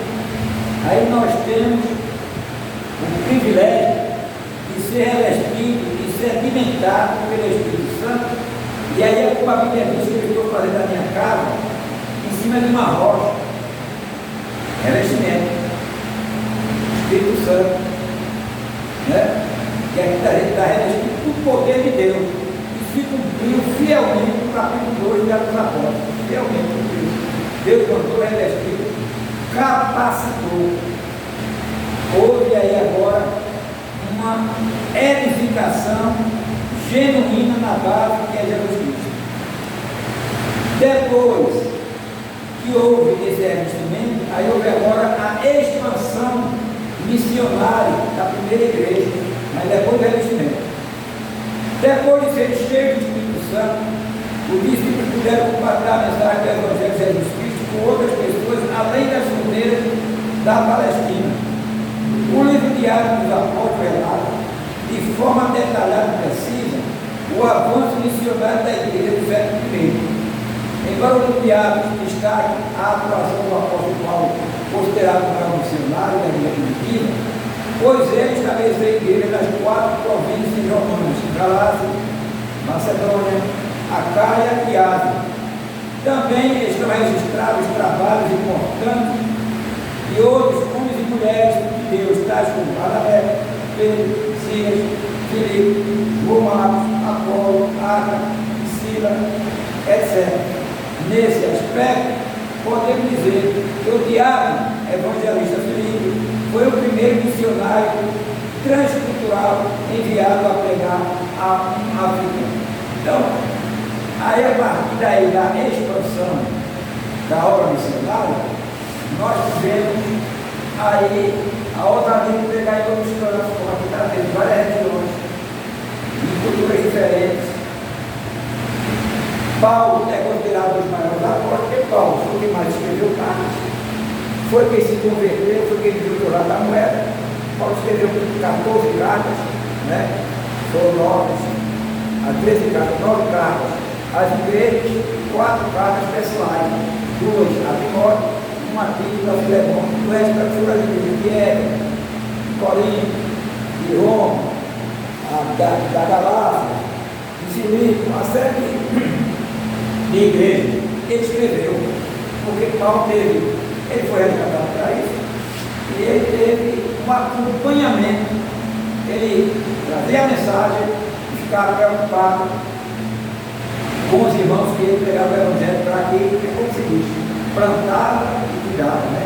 aí nós temos o privilégio de ser revestido, de ser alimentado pelo Espírito Santo. E aí é como a Bíblia diz que eu estou fazendo a minha casa em cima de uma rocha. Revestimento. Espírito Santo. Né? E aqui está revestido do poder de Deus. E se cumpriu fielmente o capítulo 2 de Atos dos Apóstolos. Fielmente cumpriu. Deus mandou revestir capacitou. Houve aí agora uma edificação genuína na base que é Jesus Cristo. Depois que houve esse revestimento, aí houve agora a expansão missionária da primeira igreja, mas depois do revestimento. Depois de ser cheio do Espírito Santo, os discípulos puderam compartilhar a mensagem do Evangelho de Jesus Cristo com outras pessoas, além das fronteiras da Palestina. O livro diário dos apóstolos relata, de forma detalhada e precisa, o avanço missionário da igreja do século I. Embora o livro diário destaque a atuação do apóstolo Paulo, considerado o maior missionário da igreja primitiva, pois ele estabeleceu a igreja nas 4 províncias romanas: Galácia, Macedônia, Acaia e Ásia. Também estão registrados trabalhos importantes de outros homens e mulheres de Deus, tais como Barnabé, Pedro, Silas, Filipe, João Marcos, Apolo, Ágata, Priscila, etc. Nesse aspecto, podemos dizer que o diácono evangelista Filipe foi o primeiro missionário transcultural enviado a pregar a um africano. Então, aí a partir daí da expansão da obra missionária, nós tivemos aí a outra vez de pregar em outros campos, como aqui está tendo várias regiões, de culturas diferentes. Paulo é considerado os maiores apóstolos, porque Paulo foi quem mais escreveu cartas, foi quem se converteu, foi quem viu o lado da moeda. Paulo escreveu 14 cartas, né? Foram 9, as 13 cartas, 9 cartas às igrejas, 4 cartas pessoais, 2 a Timóteo, 1 a Tito, a Filemão, o resto foram as igrejas de Éfeso, de Corinto, de Roma, da Galácia, de Filipe, uma série de igrejas. Ele escreveu, porque Paulo ele foi resgatado para isso, e ele teve um acompanhamento, ele trazia a mensagem e ficava preocupado com os irmãos que ele pregava o Evangelho para que, como se diz, plantava e cuidava, né?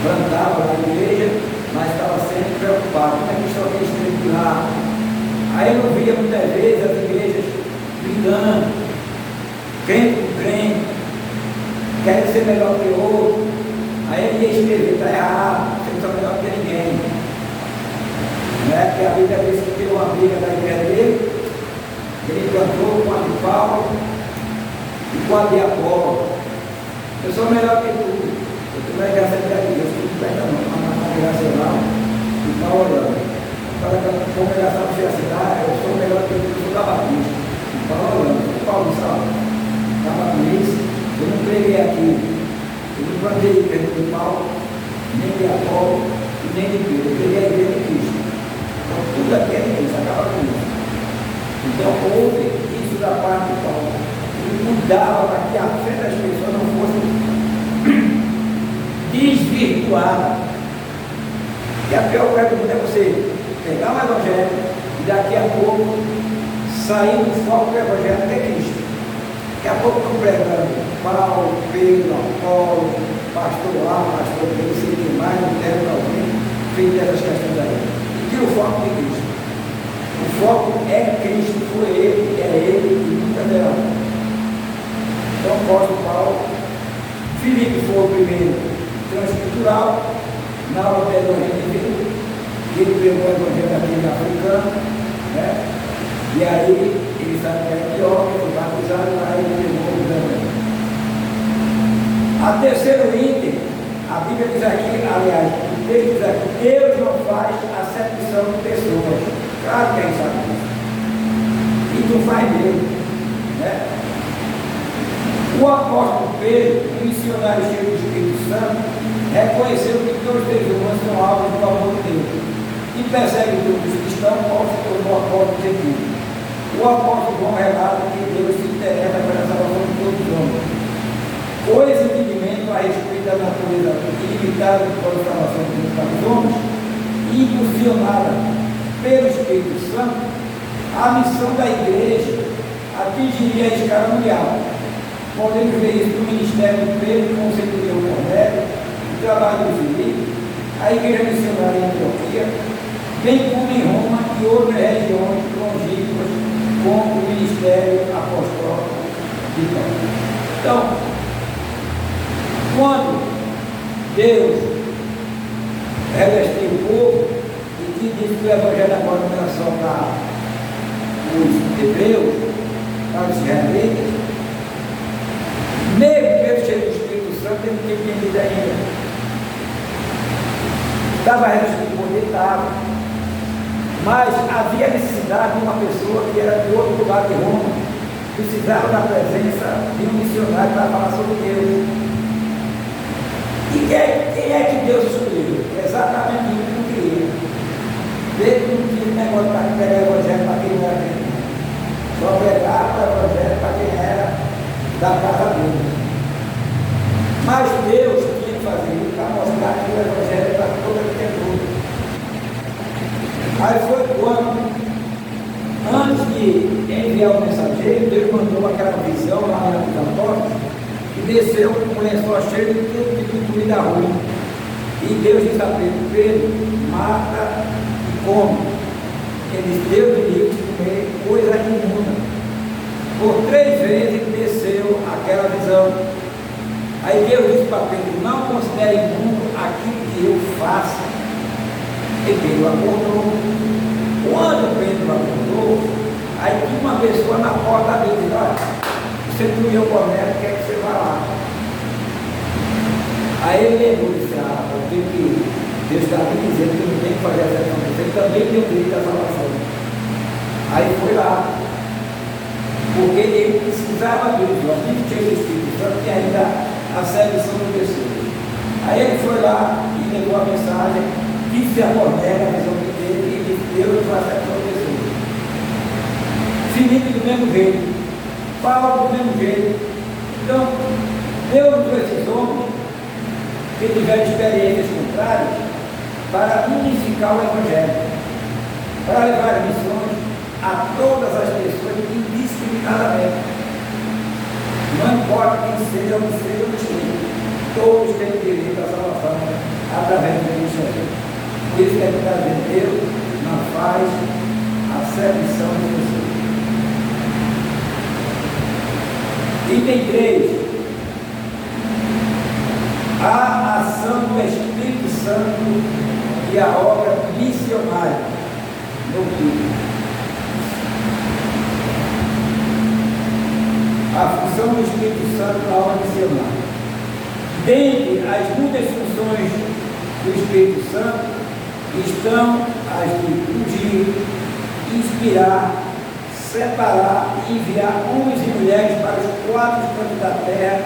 Plantava na igreja, mas estava sempre preocupado, como é que estão aqui escrito lá? Aí eu via muitas vezes as igrejas brigando, crente com crente, querem ser melhor que o outro. Aí ele ia escrever, está errado, você não está melhor que ninguém. Né? Porque a Bíblia diz que teve uma briga da igreja dele, ele plantou com a de Paulo e com a de Apolo. Eu sou melhor que tu, eu estou na graça de Deus, eu estou na congregacional, e Paulo olhando. Para que a congregação de cidade, eu sou melhor que tu, eu sou da Batista. E Paulo olhando, Paulo sabe, estava com isso, eu não preguei aqui. Eu não plantei a igreja de Paulo, nem de Apolo, e nem de Pedro. Eu peguei a igreja de Cristo. Então, tudo aqui é de Cristo, acaba com isso. Então, houve isso da parte de Paulo. Ele cuidava para que a fé das pessoas não fosse desvirtuada. E a pior coisa do mundo é você pegar um evangelho e daqui a pouco sair do foco do evangelho que é Cristo. Daqui a pouco não pregando Paulo, Pedro, Apolo, pastor A, pastor B, não sei quem mais, não quero alguém, fez essas questões aí. E tira o foco de Cristo. O foco é Cristo, foi ele, é ele e nunca terá. Então, o apóstolo Paulo, Filipe foi o primeiro transcultural, na aula do Evangelho, ele pegou o Evangelho daquele africano, né? E aí, ele sabe que é Etiópia, foi batizado, aí ele pegou o Evangelho. A terceiro item, a Bíblia diz aqui, aliás, o texto diz aqui, Deus não faz acepção de pessoas. Claro que é isso aqui. E não faz mesmo, né? O apóstolo Pedro, o missionário cheio do Espírito Santo, reconheceu que todos os seres humanos são alvos do amor de Deus. E persegue todos os cristãos, Paulo se tornou apóstolo objetivo. O apóstolo João relata que Deus se interessa pela salvação de todos os homens. Com esse entendimento a respeito da natureza ilimitada de toda a salvação de Deus para os homens, impulsionada pelo Espírito Santo, a missão da igreja atingiria a escala mundial. Podemos ver isso no ministério de Pedro, como você entendeu, Cornélio, o trabalho do Filipe, a igreja missionária em Antioquia, bem como em Roma e outras regiões longínquas, com o ministério apostólico de Paulo. Então, quando Deus revestiu o povo e que disse que o Evangelho agora não era só para os hebreus, para os israelitas, mesmo pelo cheio do Espírito Santo, ele não tinha entendido ainda. Estava revestido por ele, estava. Mas havia necessidade de uma pessoa que era do outro lado de Roma, precisava da presença de um missionário para falar sobre Deus. E quem é que Deus escolheu? Exatamente o que não queria. Ele não tinha negócio para pregar o Evangelho para quem não era crente. Só pregava o Evangelho para quem era da casa dele. Mas Deus tinha que fazer isso para mostrar que o Evangelho era para toda a criatura. Aí foi quando, antes de enviar o mensageiro, Deus mandou aquela visão lá na Antioquia e desceu com um lençol cheio de todo tipo de comida ruim. E Deus disse a Pedro: Pedro, mata e come. Ele disse: Deus me livre de comer coisa imunda. Por 3 vezes ele desceu aquela visão. Aí Deus disse para Pedro: não considere imundo aquilo que eu faço. E Pedro acordou. Quando Pedro acordou, aí tinha uma pessoa na porta dele e disse: olha, você dormiu com a mulher, quer que você vá lá? Aí ele lembrou e disse: ah, eu tenho que ir. Deus está me dizendo que eu não tenho que fazer essa coisa. Ele também tem o direito da salvação. Aí foi lá. Porque ele precisava de Deus, não tinha o Espírito Santo, que ainda a seleção do pessoas. Aí ele foi lá e levou a mensagem, disse a Cornélia a visão que teve e disse: Deus vai ser a pessoa. Filipe do mesmo jeito, Paulo do mesmo jeito. Então, Deus usou esses homens que tiveram experiências contrárias para unificar o Evangelho, para levar missões a todas as pessoas indiscriminadamente. Não importa quem seja ou não seja o destino, todos têm direito à salvação através do Evangelho. Por isso que ele está dizendo: Deus não faz acepção de pessoas. Item 3. A ação do Espírito Santo e a obra missionária no Cristo. A função do Espírito Santo na obra missionária. Dentre as muitas funções do Espírito Santo estão as de ungir, inspirar, separar e enviar homens e mulheres para os 4 cantos da terra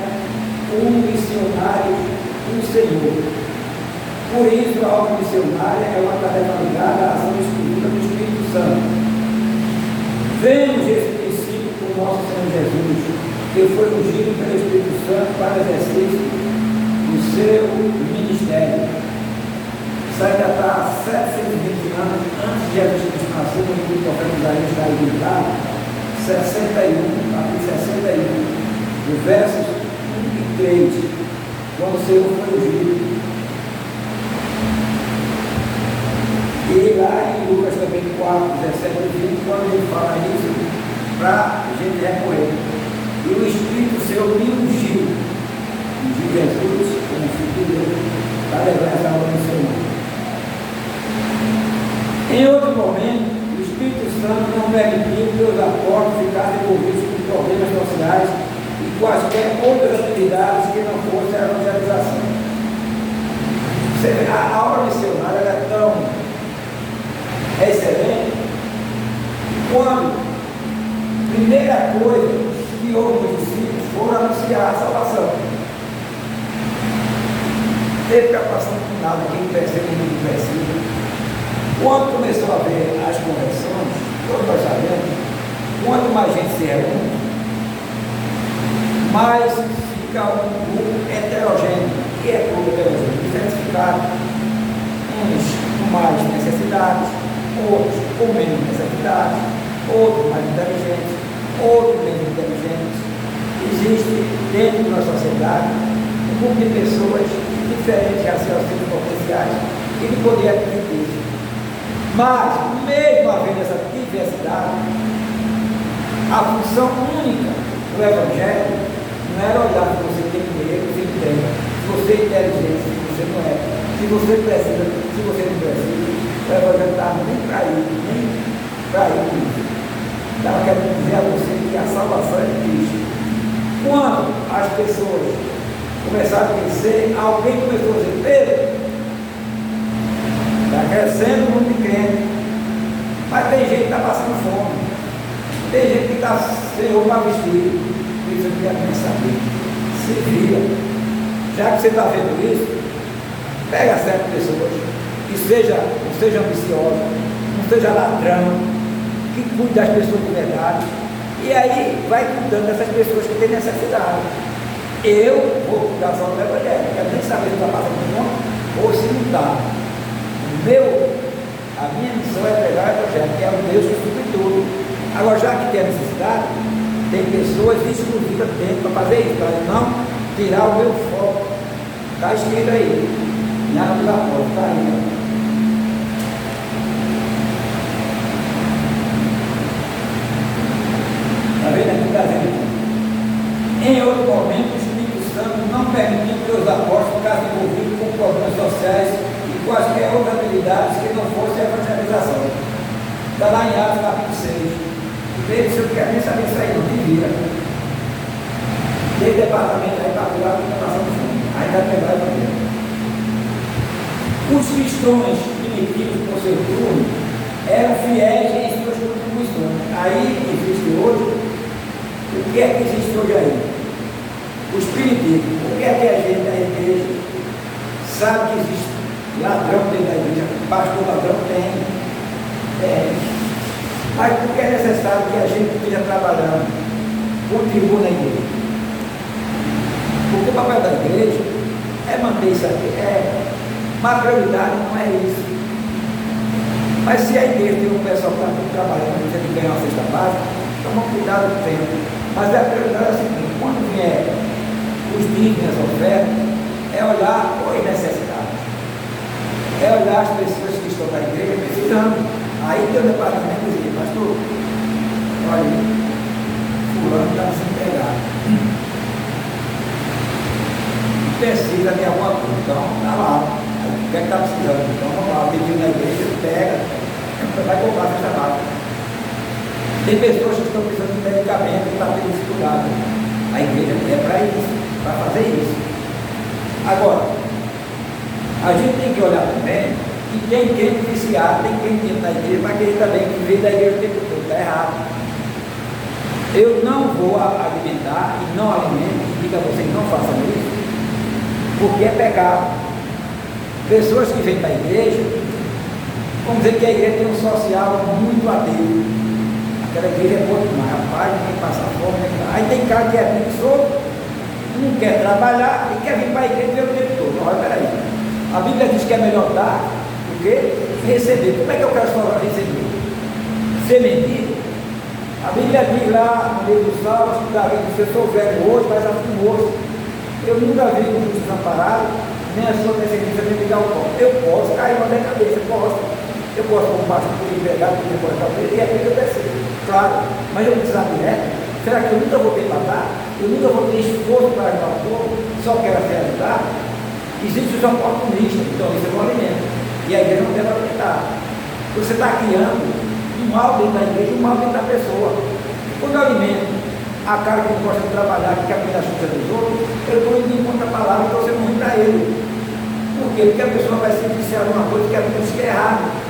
como missionários do Senhor. Por isso, a obra missionária é uma tarefa ligada à ação exclusiva do Espírito Santo. Vemos esse princípio com nosso Senhor Jesus, que foi ungido pelo Espírito Santo para exercício do seu ministério. Isso ainda está há 720 anos antes de Jesus Cristo nascer, no livro do profeta Isaías está editado, 61, capítulo 61, do versos 1 e 3, quando o Senhor foi ungido. E lá em Lucas também 4, 17 e 20, quando ele fala isso, para a gente recorrer. E o Espírito do Senhor me ungiu de Jesus, como filho de Deus, para levar essa obra missionária. Em outro momento, o Espírito Santo não permitiu que os apóstolos ficassem envolvidos com problemas sociais e quaisquer outras atividades que não fossem a evangelização. A obra missionária é tão excelente quando a primeira coisa que houve os discípulos foram anunciar a salvação. Teve preocupação com nada, quem percebe e não percebe. Quando começou a ver as conversões, todos nós sabemos, quanto mais gente se reúne, mais fica um grupo heterogêneo. O que é grupo heterogêneo? Diversificado. Uns com mais necessidades, outros com menos necessidades, outros mais inteligentes, outros menos inteligentes. Existe dentro da sociedade um grupo de pessoas diferentes raciocínios potenciais, ele poderia admitir isso. Mas, mesmo havendo essa diversidade, a função única do Evangelho não era olhar se você tem dinheiro, se tem, se você é inteligente, se você não é, se você precisa, se você não precisa. O Evangelho não estava nem para isso, nem para isso. Estava querendo dizer a você que a salvação é de Cristo. Quando as pessoas começaram a crescer, alguém começou a dizer: Pedro, está crescendo o mundo de crente, mas tem gente que está passando fome, tem gente que está sem roupa a vestir. Isso eu queria nem saber. Se vira. Já que você está vendo isso, pega certas pessoas que não seja ambiciosa, não seja ladrão, que cuide das pessoas de verdade, e aí vai cuidando dessas pessoas que têm necessidade. Eu vou cuidar só do Evangelho, quero nem saber se está passando fome ou se não está. A minha missão é pregar o Evangelho, que é o Deus que supre tudo. Agora, já que tem a necessidade, tem pessoas exclusivas dentro para fazer isso, para não tirar o meu foco. Está escrito aí, nada dos apóstolos, está aí. Está vendo aqui, está vendo? Em outro momento, o Espírito Santo não permitiu que os apóstolos ficassem envolvidos com problemas sociais e quaisquer outras habilidades que não fosse a evangelização. Está lá em Atos capítulo 6. Ele disse: eu não quero nem saber disso aí, não, te vira. Tem departamento aí para cuidar do que está passando fome. Aí vai pegar e vai. Os cristãos primitivos, por seu turno, eram fiéis em suas contribuições. Aí existe hoje. O que é que existe hoje aí? O espiritismo. O que é que a gente da igreja sabe que existe ladrão dentro da igreja? Pastor ladrão tem. Mas porque é necessário que a gente esteja trabalhando, contribua na igreja. Porque o papel da igreja é manter isso aqui. Mas a prioridade não é isso. Mas se a igreja tem um pessoal que está trabalhando, você tem que ganhar uma cesta básica, toma cuidado com o tempo. Mas a prioridade é a seguinte: quando vier os dízimos, as ofertas, é olhar as necessidades, é olhar as pessoas que estão na igreja precisando. Aí tem o departamento e diz: pastor, olha, fulano está desempregado, precisa de alguma coisa, então está lá. O que é que está precisando? Então vamos lá, pedindo na igreja, pega, vai comprar essa básica. Tem pessoas que estão precisando de medicamento, que estão tendo dificuldade. A igreja é para isso, para fazer isso. Agora, a gente tem que olhar também que tem quem viciar, tem quem tem na igreja, mas quem também que vem da igreja o tempo todo, está errado. Eu não vou alimentar e não alimento, diga a vocês, não façam isso, porque é pecado. Pessoas que vêm para a igreja, vamos dizer que a igreja tem um social muito ateu. Aquela igreja é boa demais, rapaz, ninguém passa fome, aí tem cara que é preguiçoso, não quer trabalhar e quer vir para a igreja o tempo todo. Olha, peraí, a Bíblia diz que é melhor dar do que receber. Como é que eu quero só receber? Ser mendigo? A Bíblia diz lá no livro dos Salmos que Davi disse: eu sou velho hoje, mas assim hoje. Eu nunca vi um justo desamparado, nem a sua descendência me ligar o pão. Eu posso cair uma cabeça, eu posso como pastor empregado, que depois da cabeça, e é que eu percebo. Claro, mas eu precisar direto. Será que eu nunca vou ter para dar? Eu nunca vou ter esforço para ajudar o povo? Só quero ser ajudado? Existe os oportunistas, então isso é um alimento. E a igreja não deve alimentar. Você está criando um mal dentro da igreja, um mal dentro da pessoa. Quando eu alimento a cara que não gosta de trabalhar, que quer cuidar das coisas dos outros, eu estou indo em contra a palavra, então você não ruim para ele. Por quê? Porque a pessoa vai se viciar alguma coisa que a pessoa diz que é errado.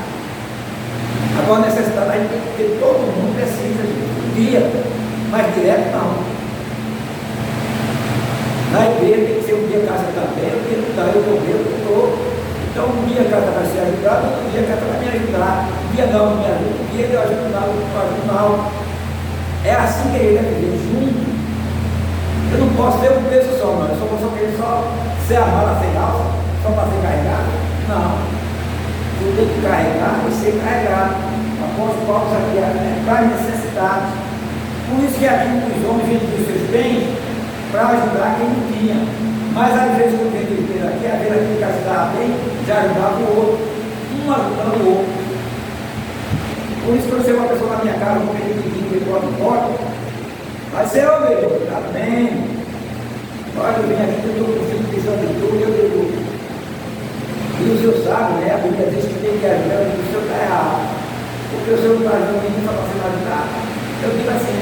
Agora a necessidade a gente tem que ter, todo mundo precisa de dia, mas direto não. Na igreja tem que ser um dia a casa está bem, um dia não está, eu estou bem, eu estou. Então um dia a casa vai ser ajudada, outro dia a casa vai me ajudar. Um dia não me ajuda, um dia eu ajudo não, eu ajudo não. É assim que ele deve viver, junto. Eu não posso ser um peso só, não. Eu só posso querer só ser a mala sem alça, só para ser carregado. Não. Eu tenho que carregar e ser carregado. O apóstolo Paulo aqui é para necessidade. Por isso que aqui os homens vendiam os seus bens para ajudar quem não tinha. Mas às vezes, quando vem de aqui, às vezes aquele que ajudava bem, já ajudava o outro, um ajudando o outro. Por isso, quando chega uma pessoa na minha casa, um pequenininho que pode embora, vai ser eu mesmo, tá bem? Olha, eu vim aqui, eu estou precisando de tudo, eu de tudo. E o senhor sabe, né? A Bíblia diz que tem que ajudar, o senhor está errado. Porque o senhor não está ajudando ninguém para você ajudar. Eu digo assim.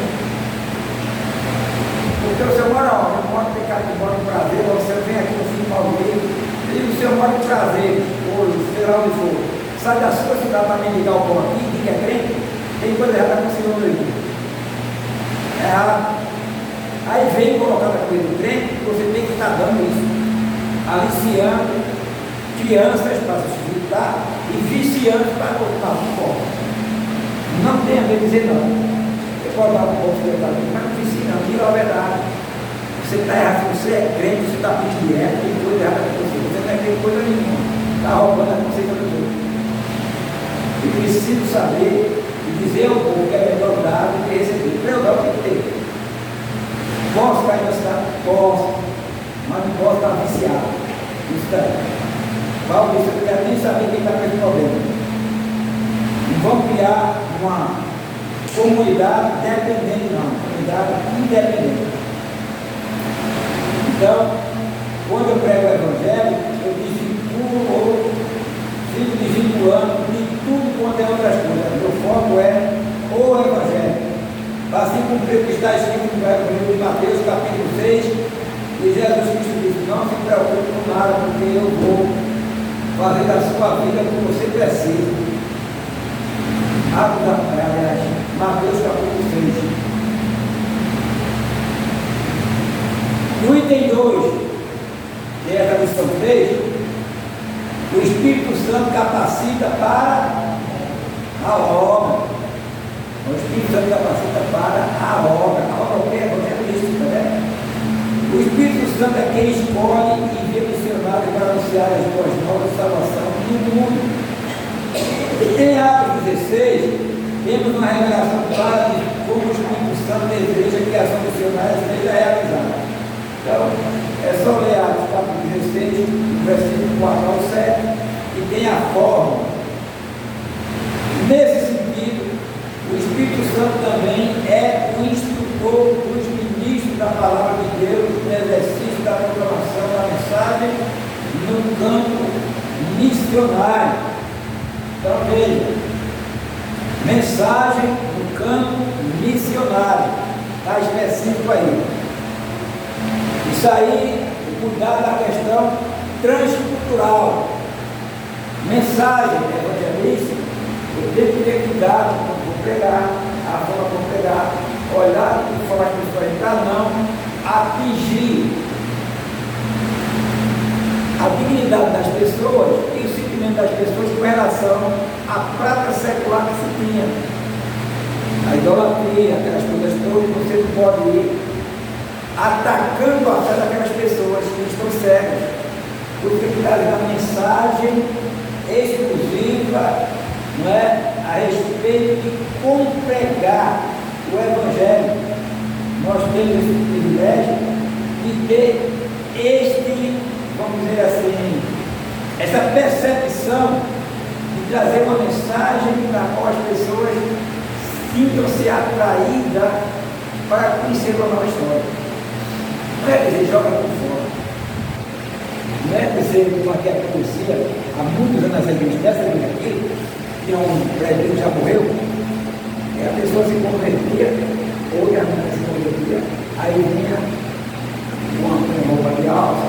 Porque o senhor mora onde? Eu moro em casa, moro em prazer, você vem aqui no fim do Palmeiras, e o senhor mora em prazer, ou sei lá onde for. Sai da sua cidade para me ligar o pão aqui, que é crente, tem coisa errada com o senhor aí. É errado. Aí vem colocar a coisa do crente, você tem que estar dando isso, aliciando crianças para se visitar e viciando para colocar no povo. Não tem a ver dizer não. Você pode dar um povo que está ali, mas não vicia não, diga a verdade. Você está errado, você é crente, você está pedindo direto, tem coisa errada com você, você não é crente coisa nenhuma, está roubando a consciência dos outros. E preciso saber e dizer ao povo que é melhor dar do que receber. Para eu dar o que tem. Posso cair na cidade? Posso, mas não posso estar viciado. Isso daí. Paulo disse, eu não quero nem saber quem está com esse problema. Não vamos criar uma comunidade dependente, não. Comunidade independente. Então, quando eu prego o Evangelho, eu discipulo ou fico discipulando de tudo quanto é outras coisas. Meu foco é o Evangelho. Assim cumprir o que está escrito no livro de Mateus, capítulo 6, e Jesus Cristo disse, não se preocupe com nada, porque eu vou fazer da sua vida o que você precisa. Aliás, Mateus capítulo 6. No item 2, que é a lição 3, o Espírito Santo capacita para a obra. O Espírito Santo capacita para a obra. A obra é evangelística, né? O Espírito Santo é quem escolhe e envia missionários para anunciar as boas novas de salvação no mundo. Em Atos 16, temos uma revelação clara de como o Espírito Santo deseja que a ação missionária seja realizada. Então, é só ler Atos capítulo 16, versículo 4 ao 7, e tem a forma. Nesse sentido, o Espírito Santo também é o instrutor dos ministros da palavra de Deus no exercício da proclamação da mensagem no campo missionário. Então veja, mensagem no campo missionário, está específico aí. Isso aí, cuidar da questão transcultural. Mensagem evangelística, eu tenho que ter cuidado com pregar, a forma como pregar, olhar de forma que para não atingir a dignidade das pessoas e o sentimento das pessoas com relação à prática secular que se tinha. A idolatria, aquelas coisas todas, você não pode ir atacando a fé daquelas pessoas que estão cegas. Porque tem que dar uma mensagem exclusiva, não é? A respeito de como pregar o Evangelho. Nós temos esse privilégio de ter vamos dizer assim, essa percepção de trazer uma mensagem da qual as pessoas sintam-se atraídas para conhecer uma nova história. Não é dizer joga por fora. Não é dizer como aqui acontecia há muitos anos nessa igreja aqui, que um prédio já morreu, e a pessoa se convertia, ou a menina se convertia, aí vinha uma roupa de alça,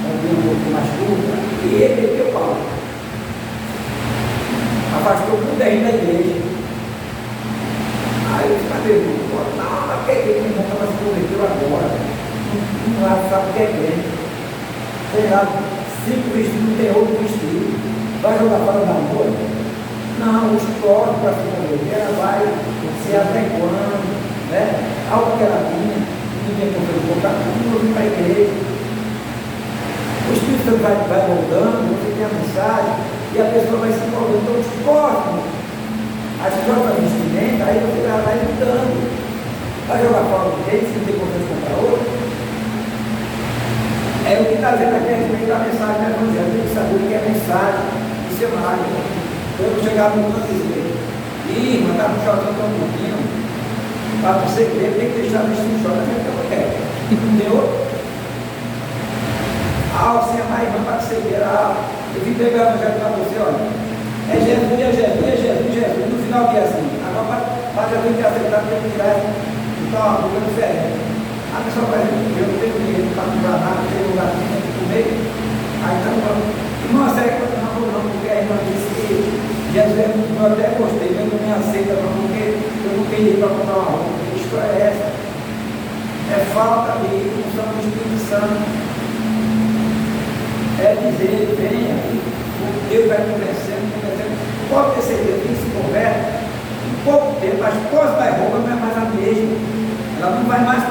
um pouco mais curta, e ele meteu o pau. Afastou muito da igreja. Aí os cabelos, não, mas que ele não estava se converteu agora, não sabe o que é crente. Sei lá, 5 vestidos, não tem outro vestido, vai jogar fora da noite. Não, os corpos para se converter, ela vai se adequando, né? Algo que ela tinha, ninguém conseguiu colocar tudo para a igreja. O Espírito Santo vai voltando, você tem a mensagem, e a pessoa vai se envolvendo. Então, os corpos, as próprias vestimentas, aí você vai lutando. Vai jogar fora do jeito, se não tem condição de comprar outro. É o que está dizendo aqui a respeito da mensagem do Evangelho. Tem que saber o que é mensagem missionária. Eu vou chegar no mundo e dizer, irmã, está me chorando um pouquinho, para você ver, tem que deixar isso no choro, que eu quero. Entendeu? Você é mais irmã para que você queira. Eu vim pegar o Evangelho para você, olha. É Jesus, é Jesus, é Jesus, Jesus. No final que é assim. Agora, para Jesus ter aceitado, tem que tirar. Então, a boca é diferente. A pessoa vai dizer, eu não tenho dinheiro para comprar nada, não tenho lugar de comer. Aí está falando, irmã, sério que não, porque a irmã disse que Jesus é muito bom, eu até gostei, mas não me aceita porque eu não tenho dinheiro para comprar uma roupa. Que história é essa? É falta de função do Espírito Santo. É dizer, venha, Deus vai conversando. Pode ter certeza que se converte em pouco tempo, as pós da roupa não é mais a mesma. Ela não vai mais